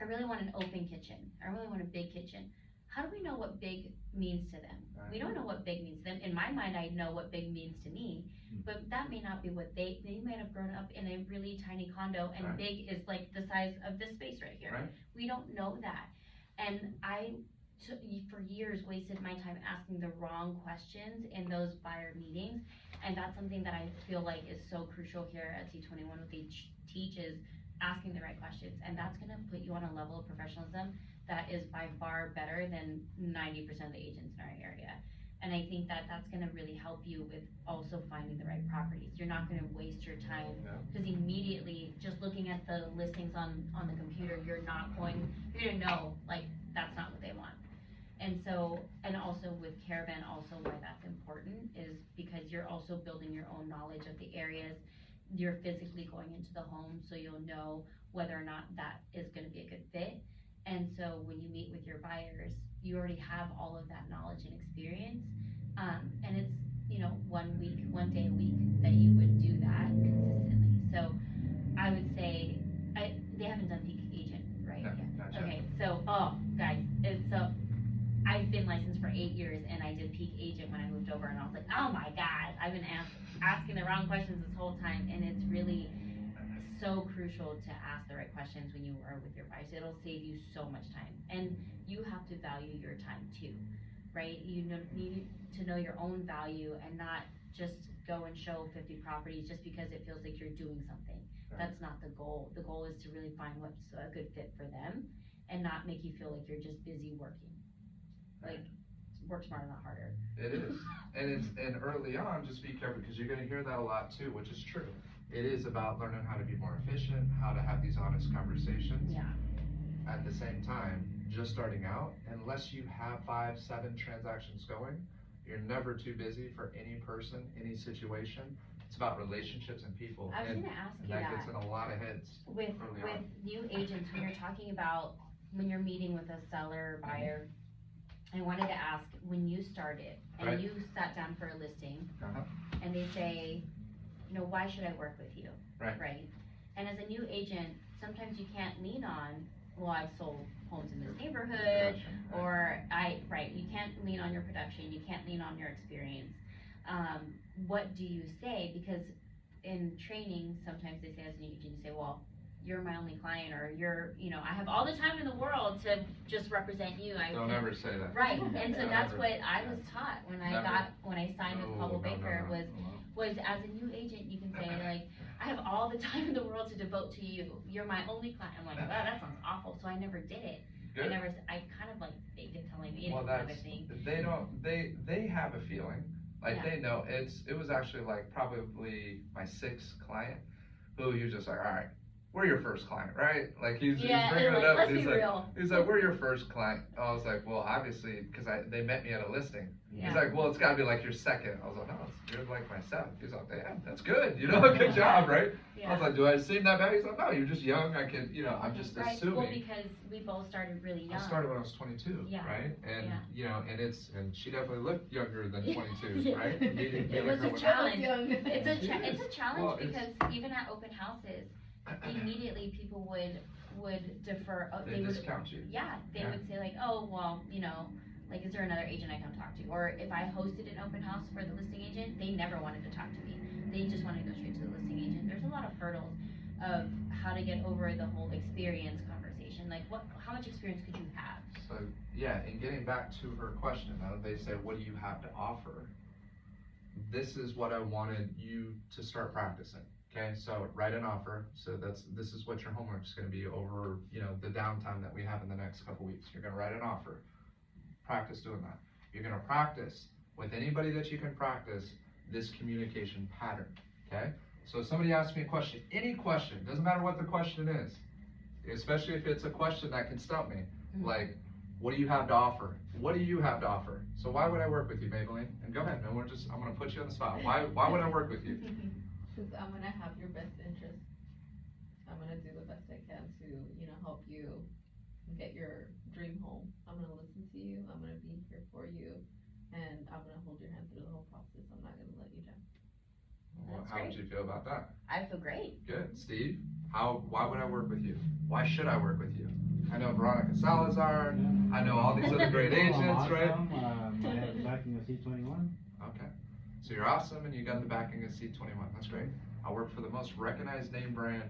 I really want an open kitchen. I really want a big kitchen. How do we know what big means to them? Right. We don't know what big means to them. In my mind, I know what big means to me, but that may not be what they might have grown up in a really tiny condo and Right. big is like the size of this space right here. Right. We don't know that. And I, for years, wasted my time asking the wrong questions in those buyer meetings. And that's something that I feel like is so crucial here at C21 what they teach is asking the right questions. And that's gonna put you on a level of professionalism that is by far better than 90% of the agents in our area. And I think that that's gonna really help you with also finding the right properties. You're not gonna waste your time, because immediately, just looking at the listings on the computer, you're gonna know, like, that's not what they want. And so, and also with Caravan, also why that's important is because you're also building your own knowledge of the areas. You're physically going into the home, so you'll know whether or not that is gonna be a good fit. And so when you meet with your buyers, you already have all of that knowledge and experience. And it's, you know, 1 day a week that you would do that consistently. So I would say, they haven't done Peak Agent, right? No, yet. not yet. Okay, so, guys, I've been licensed for 8 years and I did Peak Agent when I moved over and I was like, oh my God, I've been asking the wrong questions this whole time, and it's really so crucial to ask the right questions when you are with your buyers. It'll save you so much time, and you have to value your time too, right? You need to know your own value and not just go and show 50 properties just because it feels like you're doing something. Right. That's not the goal. The goal is to really find what's a good fit for them and not make you feel like you're just busy working. Like, work smarter, not harder. It is, and early on, just be careful, because you're gonna hear that a lot too, which is true. It is about learning how to be more efficient, how to have these honest conversations. Yeah. At the same time, just starting out, unless you have 5, 7 transactions going, you're never too busy for any person, any situation. It's about relationships and people. I was and, gonna ask and you that gets that. in a lot of heads With early on. new agents, when you're talking about, when you're meeting with a seller or buyer, I wanted to ask, when you started and Right. you sat down for a listing Uh-huh. and they say, you know, why should I work with you? Right. And as a new agent, sometimes you can't lean on, well, I've sold homes in this neighborhood, Production, or you can't lean on your production, you can't lean on your experience. What do you say? Because in training, sometimes they say as an agent, you say, well, you're my only client, or I have all the time in the world to just represent you. Don't ever say that. Right, and so Don't that's ever. what I was taught when I signed with Coldwell Banker No. was as a new agent, you can say like, I have all the time in the world to devote to you. You're my only client. I'm like, wow, that sounds awful. So I never did it. Good. I kind of like faked it till I made it, Well, kind of that's, a thing. they have a feeling, like, Yeah. they know, it was actually like probably my 6th client, who he was just like, alright, we're your first client, right? Like, he's Yeah, bringing like, it up, let's and be real. he's like, we're your first client. I was like, well, obviously, cause they met me at a listing. Yeah. He's like, well, it's gotta be like your 2nd. I was like, no, you're like my 7th. He's like, yeah, that's good, good job, right? I was like, do I seem that bad? He's like, no, you're just young, I can, I'm just Right, assuming. well, because we both started really young. I started when I was 22, Yeah. right? And, Yeah. and she definitely looked younger than 22, Yeah. right? Meeting It like was her a when- challenge. It It's is. a challenge Well, it's- because even at open houses, immediately people would defer, They discount you. Yeah, they Yeah. would say like, oh, well, like, is there another agent I can talk to? Or if I hosted an open house for the listing agent, they never wanted to talk to me. They just wanted to go straight to the listing agent. There's a lot of hurdles of how to get over the whole experience conversation. Like, how much experience could you have? So, yeah, and getting back to her question, they say, what do you have to offer? This is what I wanted you to start practicing. Okay, so write an offer. So this is what your homework is going to be over, the downtime that we have in the next couple weeks. You're going to write an offer. Practice doing that. You're going to practice with anybody that you can practice this communication pattern. Okay, so if somebody asks me a question, any question, doesn't matter what the question is, especially if it's a question that can stump me, like, what do you have to offer? What do you have to offer? So why would I work with you, Maybelline? And go ahead, I'm going to put you on the spot. Why would I work with you? Because I'm gonna have your best interest. I'm gonna do the best I can to, help you get your dream home. I'm gonna listen to you, I'm gonna be here for you, and I'm gonna hold your hand through the whole process. I'm not gonna let you down. Well, That's how would great. you feel about that? I feel great. Good. Steve, why would I work with you? Why should I work with you? I know Veronica Salazar, I know all these other great agents, right? I have the backing of C21. Okay, so you're awesome and you got the backing of C21, that's great. I work for the most recognized name brand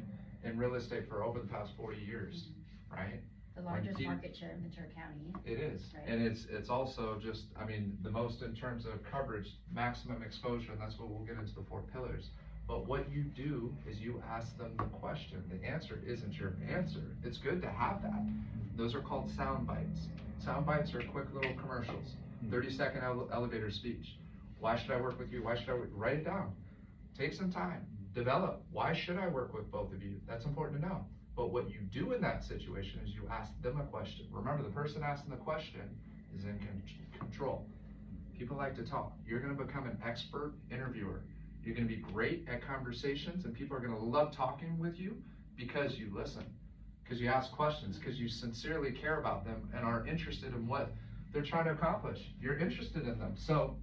in real estate for over the past 40 years, right? The largest market share in Ventura County. It is, Right. and it's also just, the most in terms of coverage, maximum exposure, and that's what we'll get into the 4 pillars. But what you do is you ask them the question. The answer isn't your answer. It's good to have that. Those are called sound bites. Sound bites are quick little commercials, 30-second elevator speech. Why should I work with you? Why should I work? Write it down. Take some time. Develop. Why should I work with both of you? That's important to know. But what you do in that situation is you ask them a question. Remember, the person asking the question is in control. People like to talk. You're going to become an expert interviewer. You're going to be great at conversations, and people are going to love talking with you because you listen, because you ask questions, because you sincerely care about them and are interested in what they're trying to accomplish. You're interested in them. So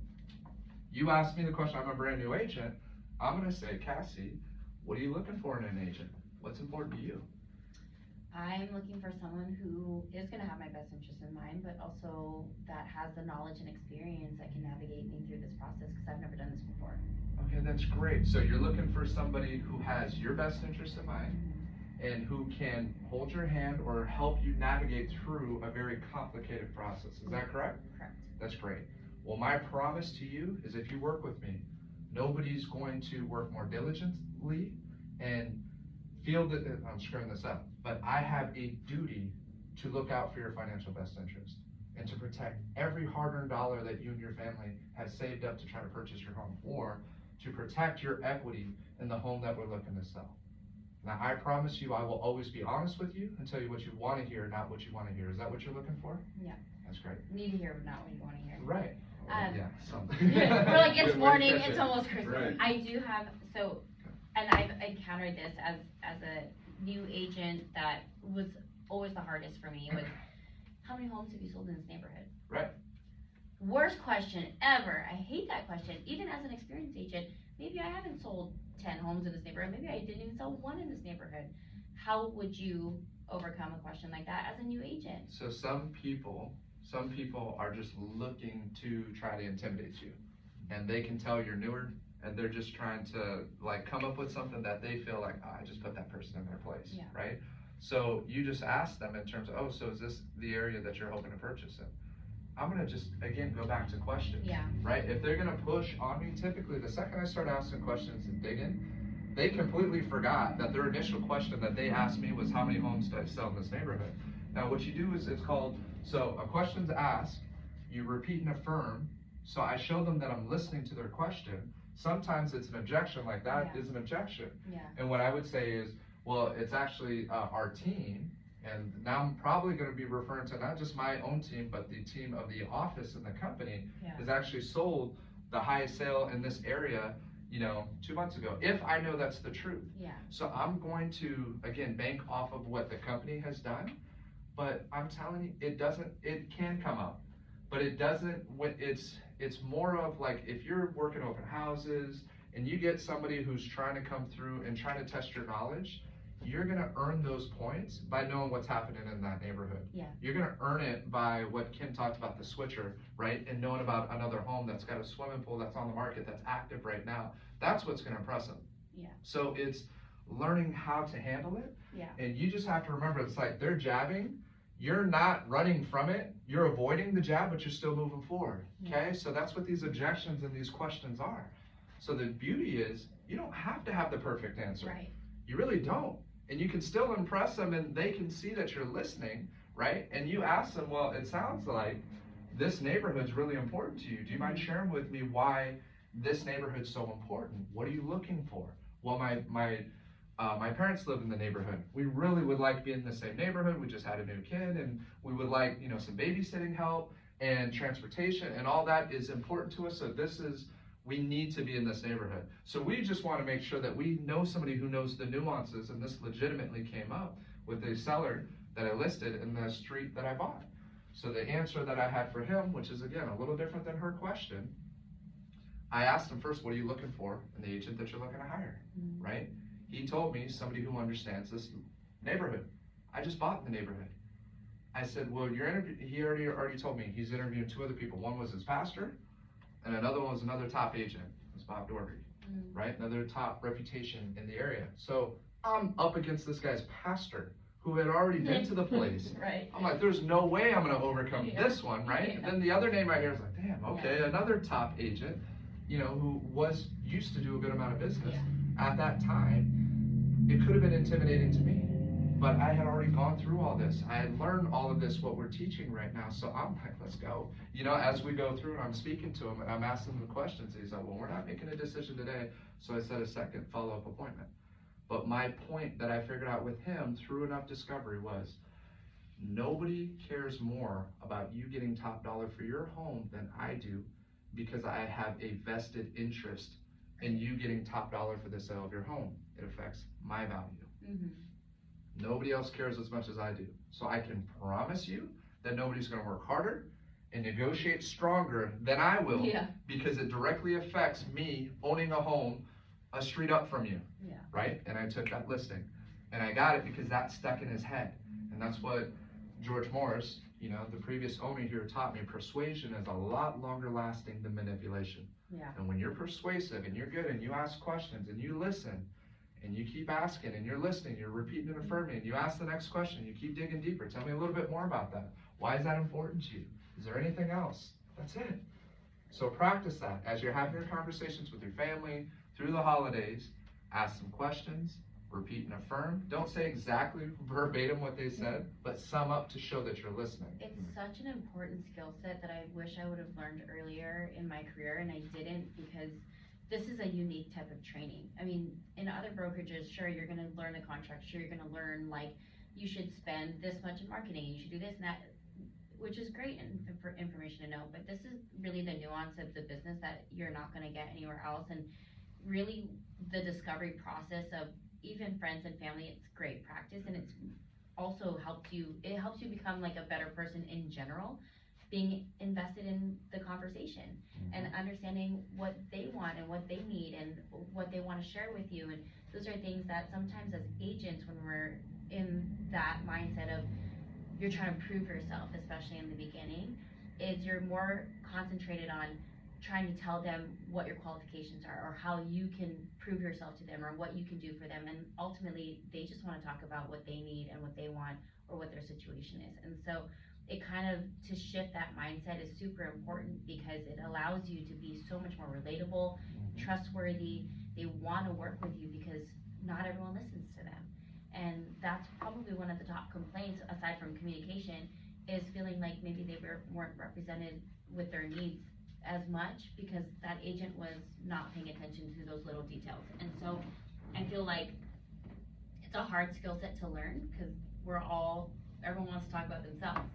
you ask me the question, I'm a brand new agent. I'm going to say, Cassie, what are you looking for in an agent? What's important to you? I'm looking for someone who is gonna have my best interest in mind, but also that has the knowledge and experience that can navigate me through this process, because I've never done this before. Okay, that's great. So you're looking for somebody who has your best interest in mind and who can hold your hand or help you navigate through a very complicated process. Is that correct? Correct. That's great. Well, my promise to you is if you work with me, nobody's going to work more diligently and feel that, I'm screwing this up, but I have a duty to look out for your financial best interest and to protect every hard-earned dollar that you and your family have saved up to try to purchase your home, or to protect your equity in the home that we're looking to sell. Now, I promise you, I will always be honest with you and tell you what you want to hear, not what you want to hear. Is that what you're looking for? Yeah. That's great. Need to hear, but not what you wanna hear. Right. Yeah, something. We're like, it's Good way to morning, catch it's it. almost Christmas. Right. I do have, and I've encountered this as a new agent that was always the hardest for me, was how many homes have you sold in this neighborhood? Right. Worst question ever. I hate that question. Even as an experienced agent, maybe I haven't sold 10 homes in this neighborhood. Maybe I didn't even sell one in this neighborhood. How would you overcome a question like that as a new agent? So some people are just looking to try to intimidate you, and they can tell you're newer, and they're just trying to like come up with something that they feel like, I just put that person in their place, Yeah. right? So you just ask them in terms of, oh, so is this the area that you're hoping to purchase in? I'm gonna just, again, go back to questions, Yeah. right? If they're gonna push on me, typically the second I start asking questions and digging, they completely forgot that their initial question that they asked me was, how many homes do I sell in this neighborhood? Now what you do is it's called, so a question's asked, you repeat and affirm, so I show them that I'm listening to their question. Sometimes it's an objection, like that is an objection. Yeah. And what I would say is, well, it's actually our team, and now I'm probably gonna be referring to not just my own team, but the team of the office and the company has actually sold the highest sale in this area, 2 months ago, if I know that's the truth. Yeah. So I'm going to, again, bank off of what the company has done, but I'm telling you, it can come up, but it doesn't, it's more of like, if you're working open houses and you get somebody who's trying to come through and trying to test your knowledge, you're gonna earn those points by knowing what's happening in that neighborhood. Yeah. You're gonna earn it by what Kim talked about, the switcher, right? And knowing about another home that's got a swimming pool that's on the market, that's active right now. That's what's gonna impress them. Yeah. So it's learning how to handle it. Yeah. And you just have to remember, it's like they're jabbing, you're not running from it, you're avoiding the jab, but you're still moving forward, okay? So that's what these objections and these questions are. So the beauty is, you don't have to have the perfect answer. Right. You really don't. And you can still impress them and they can see that you're listening, right? And you ask them, well, it sounds like this neighborhood's really important to you. Do you mind sharing with me why this neighborhood's so important? What are you looking for? Well, my parents live in the neighborhood. We really would like to be in the same neighborhood. We just had a new kid and we would like, some babysitting help and transportation, and all that is important to us. So we need to be in this neighborhood. So we just want to make sure that we know somebody who knows the nuances, and this legitimately came up with the seller that I listed in the street that I bought. So the answer that I had for him, which is again a little different than her question, I asked him first, what are you looking for in the agent that you're looking to hire, right? He told me somebody who understands this neighborhood. I just bought in the neighborhood. I said, well, he already told me he's interviewing 2 other people. One was his pastor, and another one was another top agent. It was Bob Dorby, right? Another top reputation in the area. So I'm up against this guy's pastor who had already been to the place. Right. I'm like, there's no way I'm gonna overcome this one, right? And then the other name I hear is like, damn, okay, another top agent, who was used to do a good amount of business. At that time, it could have been intimidating to me, but I had already gone through all this. I had learned all of this, what we're teaching right now. So I'm like, let's go. As we go through and I'm speaking to him and I'm asking him the questions, he's like, well, we're not making a decision today. So I set a second follow-up appointment. But my point that I figured out with him through enough discovery was, nobody cares more about you getting top dollar for your home than I do, because I have a vested interest in you getting top dollar for the sale of your home. It affects my value. Nobody else cares as much as I do. So I can promise you that nobody's gonna work harder and negotiate stronger than I will, because it directly affects me owning a home a street up from you, right? And I took that listing and I got it because that stuck in his head. And that's what George Morris, the previous owner here, taught me. Persuasion is a lot longer lasting than manipulation. And when you're persuasive and you're good and you ask questions and you listen and you keep asking and you're listening, you're repeating and affirming, and you ask the next question, you keep digging deeper. Tell me a little bit more about that. Why is that important to you? Is there anything else? That's it. So practice that as you're having your conversations with your family through the holidays. Ask some questions, repeat and affirm. Don't say exactly verbatim what they said, but sum up to show that you're listening. It's such an important skill set that I wish I would have learned earlier in my career, and I didn't, because this is a unique type of training. I mean, in other brokerages, sure, you're gonna learn the contract, sure, you're gonna learn, like, you should spend this much in marketing, you should do this and that, which is great information to know, but this is really the nuance of the business that you're not gonna get anywhere else. And really the discovery process of even friends and family, it's great practice, and it's also helps you become like a better person in general, being invested in the conversation and understanding what they want and what they need and what they want to share with you. And those are things that sometimes as agents, when we're in that mindset of you're trying to prove yourself, especially in the beginning, is you're more concentrated on trying to tell them what your qualifications are or how you can prove yourself to them or what you can do for them. And ultimately, they just want to talk about what they need and what they want or what their situation is. And so it kind of, to shift that mindset is super important, because it allows you to be so much more relatable, trustworthy. They want to work with you because not everyone listens to them. And that's probably one of the top complaints, aside from communication, is feeling like maybe they weren't represented with their needs as much because that agent was not paying attention to those little details. And so I feel like it's a hard skill set to learn, because everyone wants to talk about themselves.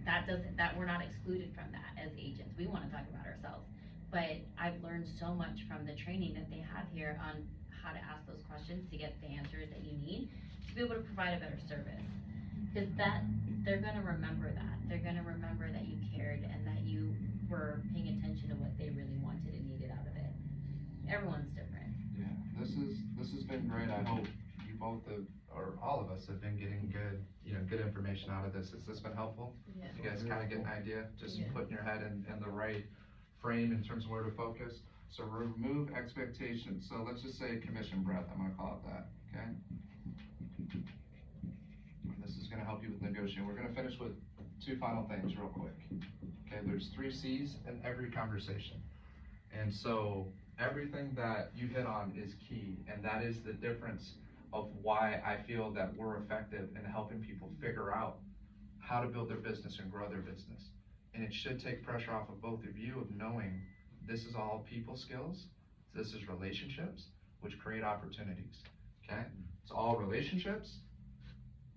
That we're not excluded from that as agents. We wanna talk about ourselves. But I've learned so much from the training that they have here on how to ask those questions to get the answers that you need to be able to provide a better service. Cause they're gonna remember that. They're gonna remember that you cared and that you were paying attention to what they really wanted and needed out of it. Everyone's different. Yeah, this has been great. I hope you both have, or all of us have been getting good information out of this. Has this been helpful? Yeah. You guys kinda get an idea, just Yeah. putting your head in the right frame in terms of where to focus. So remove expectations. So let's just say commission breath, I'm gonna call it that, okay? And this is gonna help you with negotiating. We're gonna finish with two final things real quick. Okay, there's 3 C's in every conversation. And so everything that you hit on is key, and that is the difference of why I feel that we're effective in helping people figure out how to build their business and grow their business. And it should take pressure off of both of you of knowing this is all people skills, this is relationships, which create opportunities, okay? It's all relationships,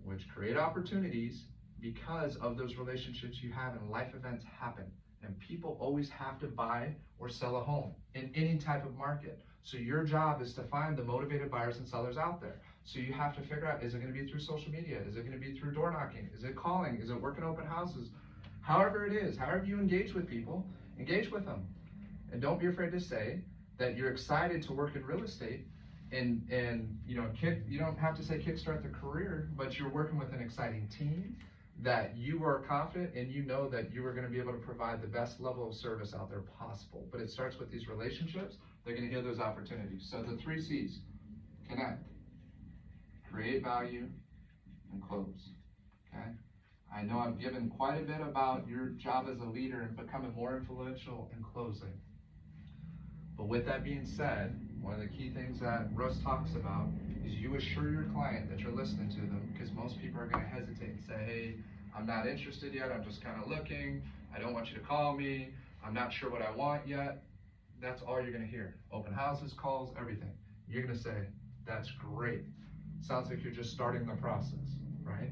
which create opportunities because of those relationships you have, and life events happen. And people always have to buy or sell a home in any type of market. So your job is to find the motivated buyers and sellers out there. So you have to figure out, is it gonna be through social media? Is it gonna be through door knocking? Is it calling? Is it working open houses? However it is, however you engage with people, engage with them. And don't be afraid to say that you're excited to work in real estate, and you don't have to say kickstart the career, but you're working with an exciting team, that you are confident and you know that you are gonna be able to provide the best level of service out there possible. But it starts with these relationships. They're gonna hear those opportunities. So the 3 C's: connect, create value, and close, okay? I know I've given quite a bit about your job as a leader and becoming more influential in closing. But with that being said, one of the key things that Russ talks about is you assure your client that you're listening to them, because most people are gonna hesitate and say, hey, I'm not interested yet, I'm just kinda looking, I don't want you to call me, I'm not sure what I want yet. That's all you're gonna hear. Open houses, calls, everything. You're gonna say, that's great. Sounds like you're just starting the process, right?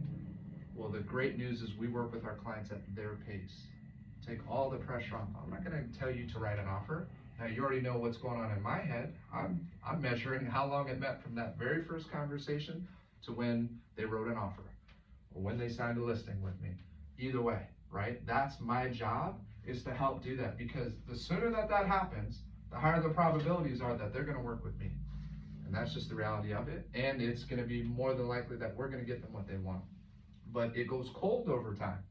Well, the great news is we work with our clients at their pace. Take all the pressure off. I'm not gonna tell you to write an offer. Now, you already know what's going on in my head. I'm measuring how long it meant from that very first conversation to when they wrote an offer, or when they signed a listing with me. Either way, right? That's my job, is to help do that, because the sooner that happens, the higher the probabilities are that they're gonna work with me. And that's just the reality of it. And it's gonna be more than likely that we're gonna get them what they want. But it goes cold over time,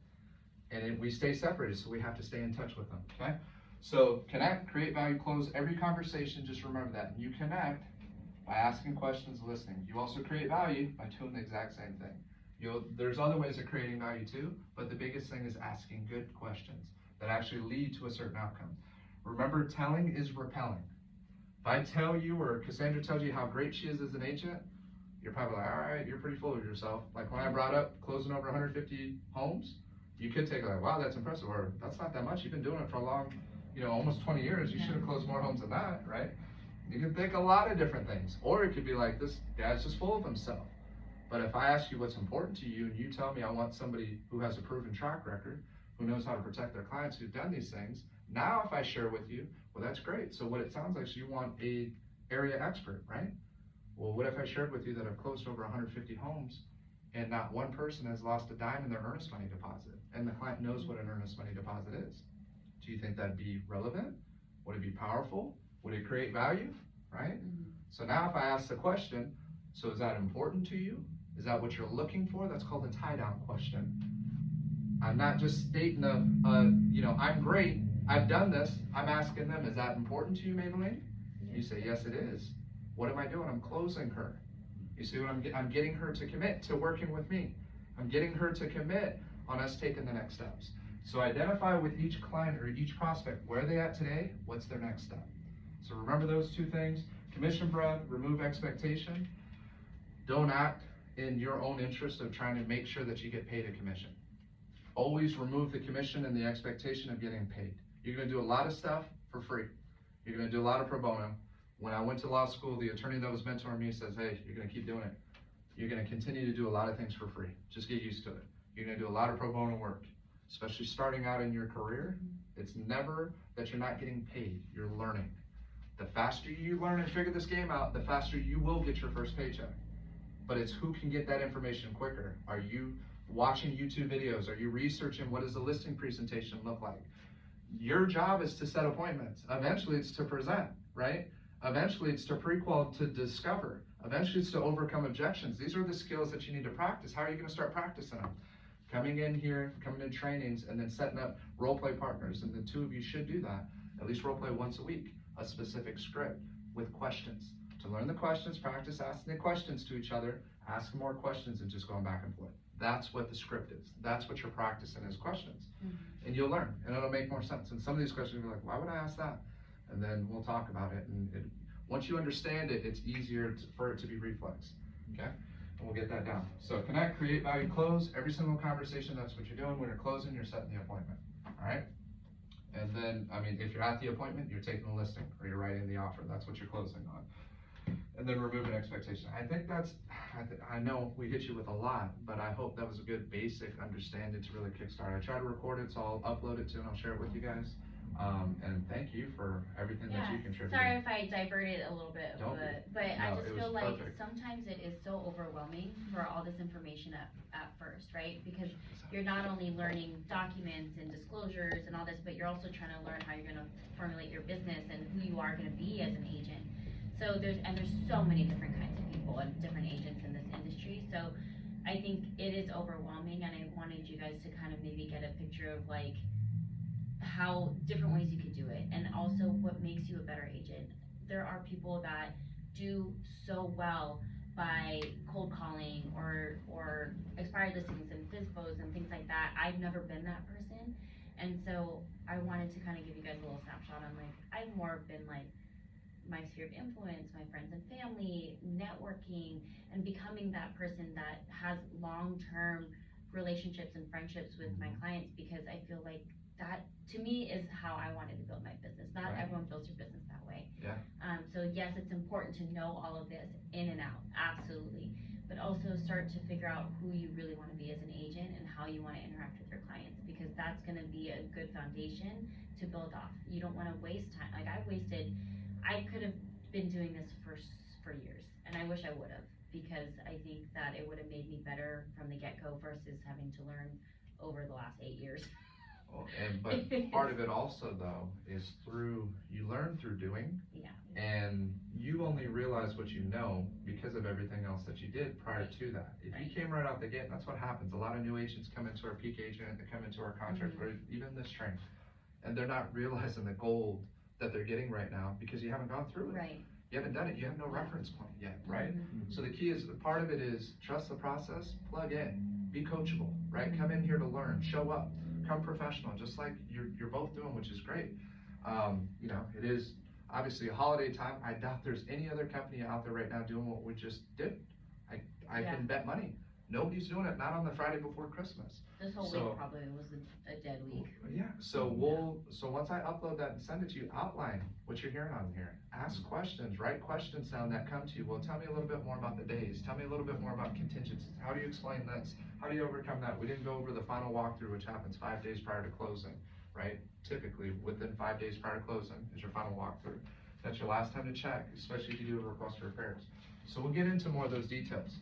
and we stay separated, so we have to stay in touch with them, okay? So connect, create value, close. Every conversation, just remember that. You connect by asking questions, listening. You also create value by doing the exact same thing. There's other ways of creating value too, but the biggest thing is asking good questions that actually lead to a certain outcome. Remember, telling is repelling. If I tell you, or Cassandra tells you how great she is as an agent, you're probably like, all right, you're pretty full of yourself. Like when I brought up closing over 150 homes, you could take like, wow, that's impressive, or that's not that much. You've been doing it for a long, almost 20 years. You should have closed more homes than that, right? You can think a lot of different things. Or it could be like, this guy's just full of himself. But if I ask you what's important to you, and you tell me I want somebody who has a proven track record, who knows how to protect their clients, who've done these things, now if I share with you, well, that's great. So what it sounds like is you want a area expert, right? Well, what if I shared with you that I've closed over 150 homes and not one person has lost a dime in their earnest money deposit, and the client knows what an earnest money deposit is? Do you think that'd be relevant? Would it be powerful? Would it create value, right? Mm-hmm. So now if I ask the question, so is that important to you? Is that what you're looking for? That's called a tie-down question. I'm not just stating I'm great, I've done this. I'm asking them, is that important to you, Maybelline? Yes. You say, yes, it is. What am I doing? I'm closing her. You see what I'm getting her to commit to working with me. I'm getting her to commit on us taking the next steps. So identify with each client or each prospect, where are they at today? What's their next step? So remember those two things. Commission breath, remove expectation. Don't act in your own interest of trying to make sure that you get paid a commission. Always remove the commission and the expectation of getting paid. You're gonna do a lot of stuff for free. You're gonna do a lot of pro bono. When I went to law school, the attorney that was mentoring me says, hey, you're gonna keep doing it. You're gonna continue to do a lot of things for free. Just get used to it. You're gonna do a lot of pro bono work, especially starting out in your career. It's never that you're not getting paid, you're learning. The faster you learn and figure this game out, the faster you will get your first paycheck. But it's who can get that information quicker. Are you watching YouTube videos? Are you researching what does the listing presentation look like? Your job is to set appointments. Eventually it's to present, right? Eventually it's to pre-qual, to discover. Eventually it's to overcome objections. These are the skills that you need to practice. How are you gonna start practicing them? Coming in here, coming in trainings, and then setting up role play partners. And the two of you should do that. At least role play once a week, a specific script with questions. To learn the questions, practice asking the questions to each other, ask more questions and just going back and forth. That's what the script is. That's what you're practicing is questions. And you'll learn, and it'll make more sense. And some of these questions you'll be like, why would I ask that? And then we'll talk about it. And once you understand it, it's easier for it to be reflex, okay? And we'll get that down. So connect, create, value, close. Every single conversation, that's what you're doing. When you're closing, you're setting the appointment, all right? And then, I mean, if you're at the appointment, you're taking the listing or you're writing the offer. That's what you're closing on. And then removing expectation. I think that's, I know we hit you with a lot, but I hope that was a good basic understanding to really kickstart. I try to record it, so I'll upload it too, and I'll share it with you guys. And thank you for everything that you contributed. Sorry if I diverted a little bit, Don't but I No, just it feel was like perfect. sometimes it is so overwhelming for all this information at first, right? Because you're not only learning documents and disclosures and all this, but you're also trying to learn how you're gonna formulate your business and who you are gonna be as an agent. So there's so many different kinds of people and different agents in this industry. So I think it is overwhelming, and I wanted you guys to kind of maybe get a picture of like how different ways you could do it, and also what makes you a better agent. There are people that do so well by cold calling or expired listings and FISBOs and things like that. I've never been that person, and so I wanted to kind of give you guys a little snapshot on like I've more been like my sphere of influence, my friends and family, networking, and becoming that person that has long-term relationships and friendships with my clients, because I feel like that, to me, is how I wanted to build my business. Not Right. everyone builds their business that way. Yeah. So yes, it's important to know all of this in and out, absolutely. But also start to figure out who you really want to be as an agent and how you want to interact with your clients, because that's going to be a good foundation to build off. You don't want to waste time. Like I could have been doing this for years, and I wish I would have, because I think that it would have made me better from the get-go versus having to learn over the last 8 years. Well, but part of it also though is you learn through doing. Yeah. And you only realize what you know because of everything else that you did prior to that. If you came right out the gate, that's what happens. A lot of new agents come into our peak agent, they come into our contract, or even this training, and they're not realizing the gold that they're getting right now because you haven't gone through it. Right. You haven't done it, you have no reference point yet, right? So the key is, part of it is trust the process, plug in, be coachable, right? Come in here to learn, show up, come professional, just like you're both doing, which is great. You know, it is obviously a holiday time. I doubt there's any other company out there right now doing what we just did. I can bet money. Nobody's doing it, not on the Friday before Christmas. This whole So- week probably was a dead week. Yeah, so once I upload that and send it to you, outline what you're hearing on here. Ask questions, write questions down that come to you. Well, tell me a little bit more about the days. Tell me a little bit more about contingencies. How do you explain this? How do you overcome that? We didn't go over the final walkthrough, which happens 5 days prior to closing, right? Typically, within 5 days prior to closing is your final walkthrough. That's your last time to check, especially if you do a request for repairs. So we'll get into more of those details.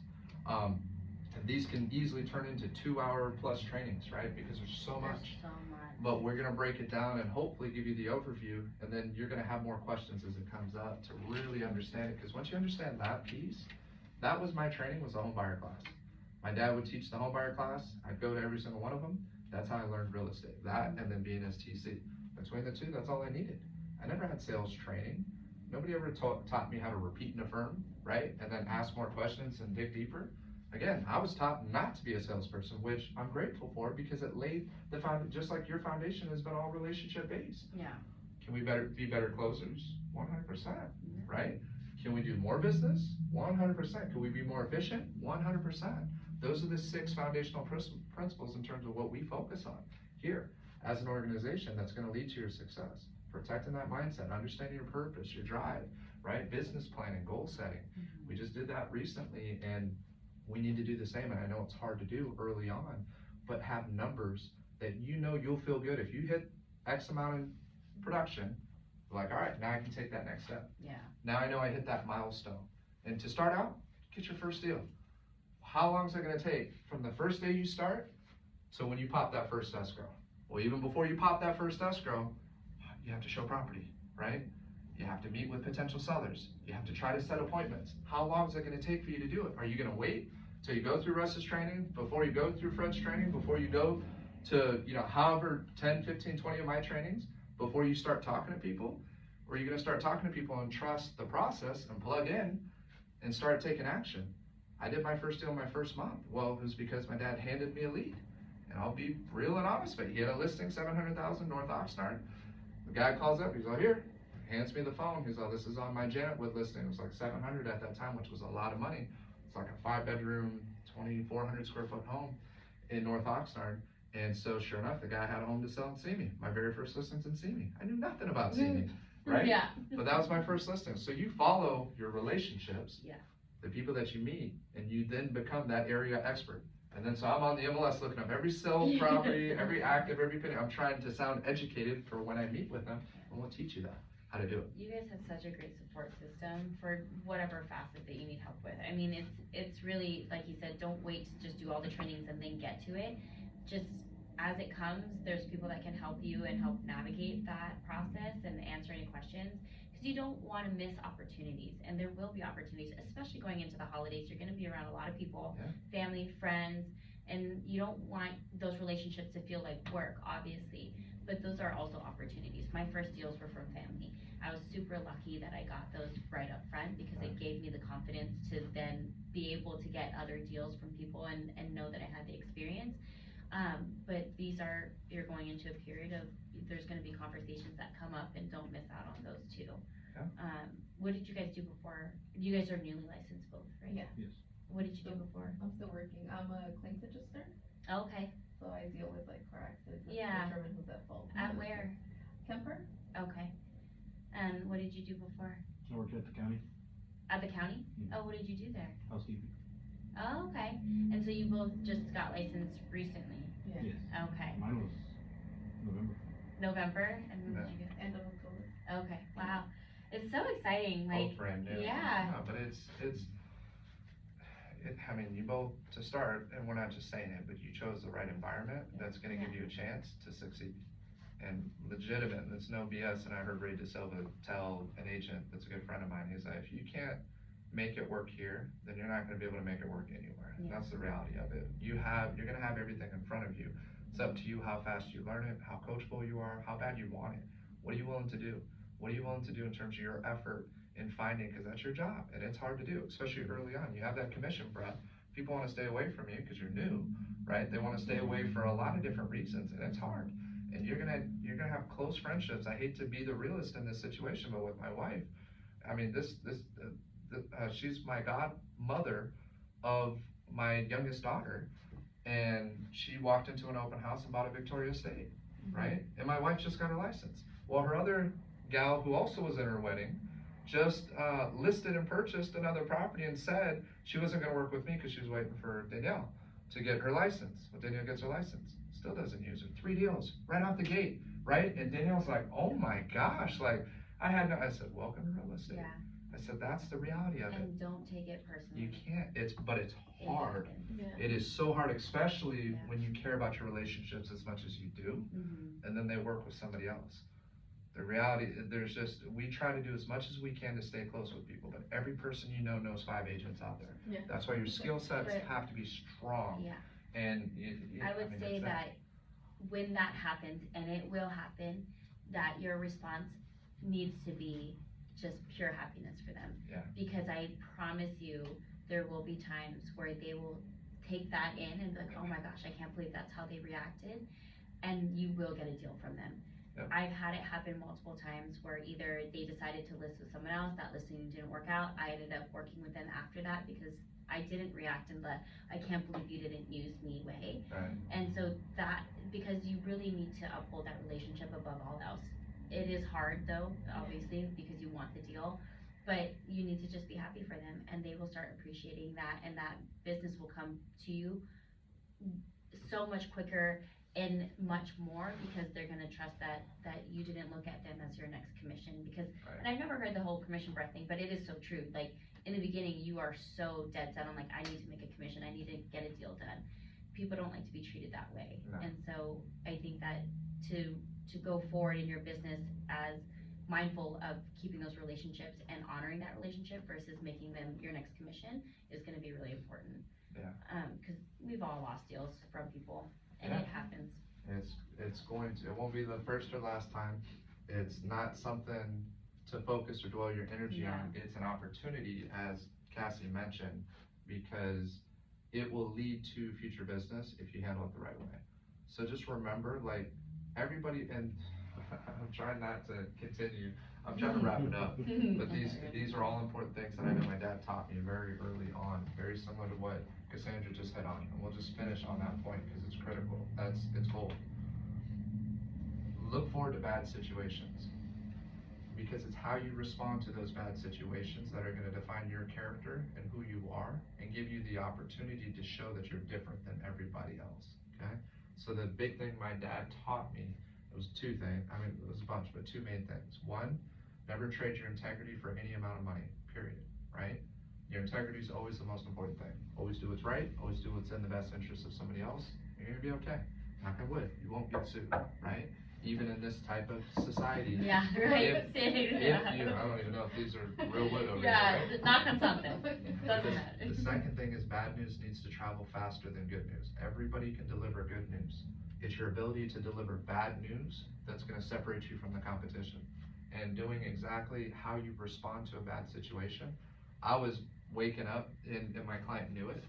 And these can easily turn into 2-hour plus trainings, right? Because there's so much. There's so much. But we're gonna break it down and hopefully give you the overview, and then you're gonna have more questions as it comes up to really understand it. Because once you understand that piece, that was my training, was a home buyer class. My dad would teach the home buyer class. I'd go to every single one of them. That's how I learned real estate. That and then being STC. Between the two, that's all I needed. I never had sales training. Nobody ever taught me how to repeat and affirm, right? And then ask more questions and dig deeper. Again, I was taught not to be a salesperson, which I'm grateful for, because it laid the foundation, just like your foundation has been all relationship based. Yeah. Can we be better closers? 100%, right? Can we do more business? 100%. Can we be more efficient? 100%. Those are the 6 foundational principles in terms of what we focus on here as an organization that's gonna lead to your success. Protecting that mindset, understanding your purpose, your drive, right? Business planning, goal setting. We just did that recently, and we need to do the same. And I know it's hard to do early on, but have numbers that you know you'll feel good. If you hit X amount in production, like, all right, now I can take that next step. Yeah. Now I know I hit that milestone. And to start out, get your first deal. How long is it gonna take from the first day you start to when you pop that first escrow? Well, even before you pop that first escrow, you have to show property, right? You have to meet with potential sellers. You have to try to set appointments. How long is it gonna take for you to do it? Are you gonna wait till you go through Russ's training, before you go through Fred's training, before you go to, however, 10, 15, 20 of my trainings, before you start talking to people? Or are you gonna start talking to people and trust the process and plug in and start taking action? I did my first deal in my first month. Well, it was because my dad handed me a lead. And I'll be real and honest with you. He had a listing, 700,000 North Oxnard. The guy calls up, he's like, here, hands me the phone. He's like, this is on my Janet Wood listing. It was like 700 at that time, which was a lot of money. It's like a 5-bedroom, 2,400 square foot home in North Oxnard. And so sure enough, the guy had a home to sell in Simi. My very first listing's in Simi. I knew nothing about Simi, right? Yeah. But that was my first listing. So you follow your relationships, Yeah. the people that you meet, and you then become that area expert. And then so I'm on the MLS looking up every sold property, every active, every penny. I'm trying to sound educated for when I meet with them, and we'll teach you that, how to do it. You guys have such a great support system for whatever facet that you need help with. I mean, it's really, like you said, don't wait to just do all the trainings and then get to it. Just as it comes, there's people that can help you and help navigate that process and answer any questions. Because you don't want to miss opportunities, and there will be opportunities, especially going into the holidays. You're going to be around a lot of people, family, friends, and you don't want those relationships to feel like work, obviously, but those are also opportunities. My first deals were from family. I was super lucky that I got those right up front because it gave me the confidence to then be able to get other deals from people and know that I had the experience. But you're going into a period of, there's gonna be conversations that come up, and don't miss out on those too. What did you guys do before? You guys are newly licensed both, right? Yeah. Yes. What did you do before? I'm still working. I'm a claims adjuster, Okay, so I deal with like car accidents and Yeah. determine who's at fault. at where? Kemper? Okay. And what did you do before? I worked at the county, At the county? Mhm. Oh, what did you do there? housekeeping. Oh, okay. And so you both just got licensed recently? Yeah. Yes. Okay. Mine was November. November, and when did you get? End of October. Okay, wow. It's so exciting, like, Both brand new. yeah. But I mean, you both, to start, and we're not just saying it, but you chose the right environment that's gonna give you a chance to succeed. And legitimate, and it's no BS, and I heard Ray DeSilva tell an agent that's a good friend of mine, he's like, if you can't make it work here, then you're not gonna be able to make it work anywhere. And that's the reality of it. You're gonna have everything in front of you. It's up to you how fast you learn it, how coachable you are, how bad you want it. What are you willing to do? What are you willing to do in terms of your effort in finding, because that's your job, and it's hard to do, especially early on. You have that commission breath. People wanna stay away from you because you're new, right? They wanna stay away for a lot of different reasons, and it's hard. And you're gonna have close friendships. I hate to be the realist in this situation, but with my wife, I mean, she's my godmother of my youngest daughter, and she walked into an open house and bought a Victoria estate, right? And my wife just got her license. Well, her other gal, who also was in her wedding, just listed and purchased another property and said she wasn't gonna work with me because she was waiting for Danielle to get her license. But Danielle gets her license, still doesn't use her. 3 deals right out the gate, right? And Danielle's like, oh my gosh, like, I said, welcome to real estate. Yeah. I said, that's the reality of it. And don't take it personally. You can't, but it's hard. Yeah. It is so hard, especially Yeah. when you care about your relationships as much as you do, and then they work with somebody else. The reality, we try to do as much as we can to stay close with people, but every person you know knows 5 agents out there. Yeah. That's why your skill sets But- have to be strong. Yeah. And I would say that when that happens, and it will happen, that your response needs to be just pure happiness for them. Yeah. Because I promise you, there will be times where they will take that in and be like, oh my gosh, I can't believe that's how they reacted, and you will get a deal from them. Yep. I've had it happen multiple times where either they decided to list with someone else, that listing didn't work out, I ended up working with them after that because I didn't react in the, I can't believe you didn't use me way. Right. And so that, because you really need to uphold that relationship above all else. It is hard though, obviously, because you want the deal, but you need to just be happy for them and they will start appreciating that, and that business will come to you so much quicker and much more because they're gonna trust that you didn't look at them as your next commission. Because, Right. and I've never heard the whole commission breath thing, but it is so true. Like, in the beginning, you are so dead set on like, I need to make a commission, I need to get a deal done. People don't like to be treated that way. No. And so I think that to go forward in your business as mindful of keeping those relationships and honoring that relationship versus making them your next commission is gonna be really important. Yeah. Cause we've all lost deals from people and Yeah. it happens. It won't be the first or last time. It's not something to focus or dwell your energy on. It's an opportunity, as Cassie mentioned, because it will lead to future business if you handle it the right way. So just remember, like, everybody, and I'm trying not to continue, I'm trying to wrap it up, but these are all important things that I know my dad taught me very early on, very similar to what Cassandra just hit on, and we'll just finish on that point because it's critical. It's gold. Look forward to bad situations, because it's how you respond to those bad situations that are gonna define your character and who you are, and give you the opportunity to show that you're different than everybody else, okay? So the big thing my dad taught me, it was two things, I mean, it was a bunch, but two main things. One, never trade your integrity for any amount of money, period, right? Your integrity is always the most important thing. Always do what's right, always do what's in the best interest of somebody else, you're gonna be okay. Knock on wood, you won't get sued, right? Even in this type of society. Yeah, right. If you, I don't even know if these are real wood over Yeah, here, right? knock on something. Doesn't matter. The second thing is bad news needs to travel faster than good news. Everybody can deliver good news. It's your ability to deliver bad news that's gonna separate you from the competition. And doing exactly how you respond to a bad situation. I was waking up and my client knew it,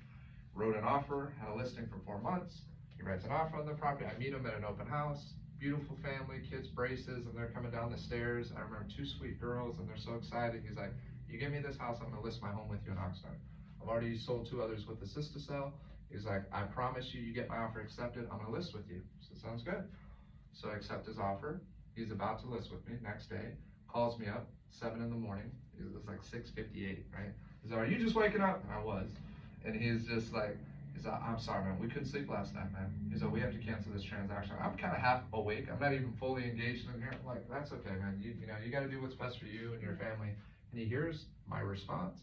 wrote an offer, had a listing for 4 months, he writes an offer on the property, I meet him at an open house, beautiful family, kids braces, and they're coming down the stairs. I remember 2 sweet girls, and they're so excited. He's like, you give me this house, I'm gonna list my home with you in Oxnard. I've already sold 2 others with the sister sale. He's like, I promise you, you get my offer accepted, I'm gonna list with you. So sounds good. So I accept his offer. He's about to list with me. Next day, calls me up, 7 in the morning. It was like 6:58, right? He's like, are you just waking up? And I was. And he's just like, I'm sorry, man, we couldn't sleep last night, man. He's like, we have to cancel this transaction. I'm kind of half awake. I'm not even fully engaged in here. I'm like, that's okay, man. You know, you got to do what's best for you and your family. And he hears my response.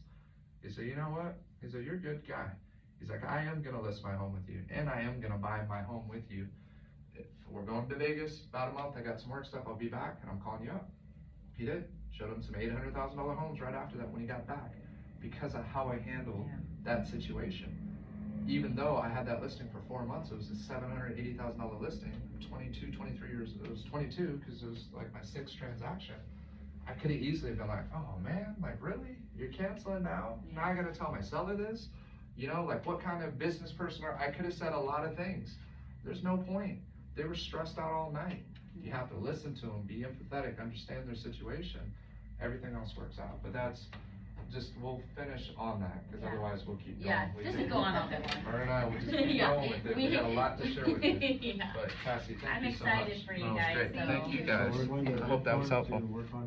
He said, you know what? He said, you're a good guy. He's like, I am going to list my home with you, and I am going to buy my home with you. If we're going to Vegas about a month. I got some work stuff. I'll be back, and I'm calling you up. He did. Showed him some $800,000 homes right after that when he got back, because of how I handled that situation. Even though I had that listing for 4 months, it was a $780,000 listing, 22, 23 years, it was 22 because it was like my 6th transaction. I could have easily been like, oh man, like really? You're canceling now? Now I gotta tell my seller this? You know, like what kind of business person I could have said a lot of things. There's no point. They were stressed out all night. You have to listen to them, be empathetic, understand their situation. Everything else works out. But that's just, we'll finish on that, because otherwise we'll keep going. Yeah, this is going on that one. Her and I will just keep going with it. We got a lot to share with you. Yeah. But Cassie, thank I'm you so much. excited for you No, it's guys, great. so- Thank you So guys. we're going to I hope that was work helpful. to work on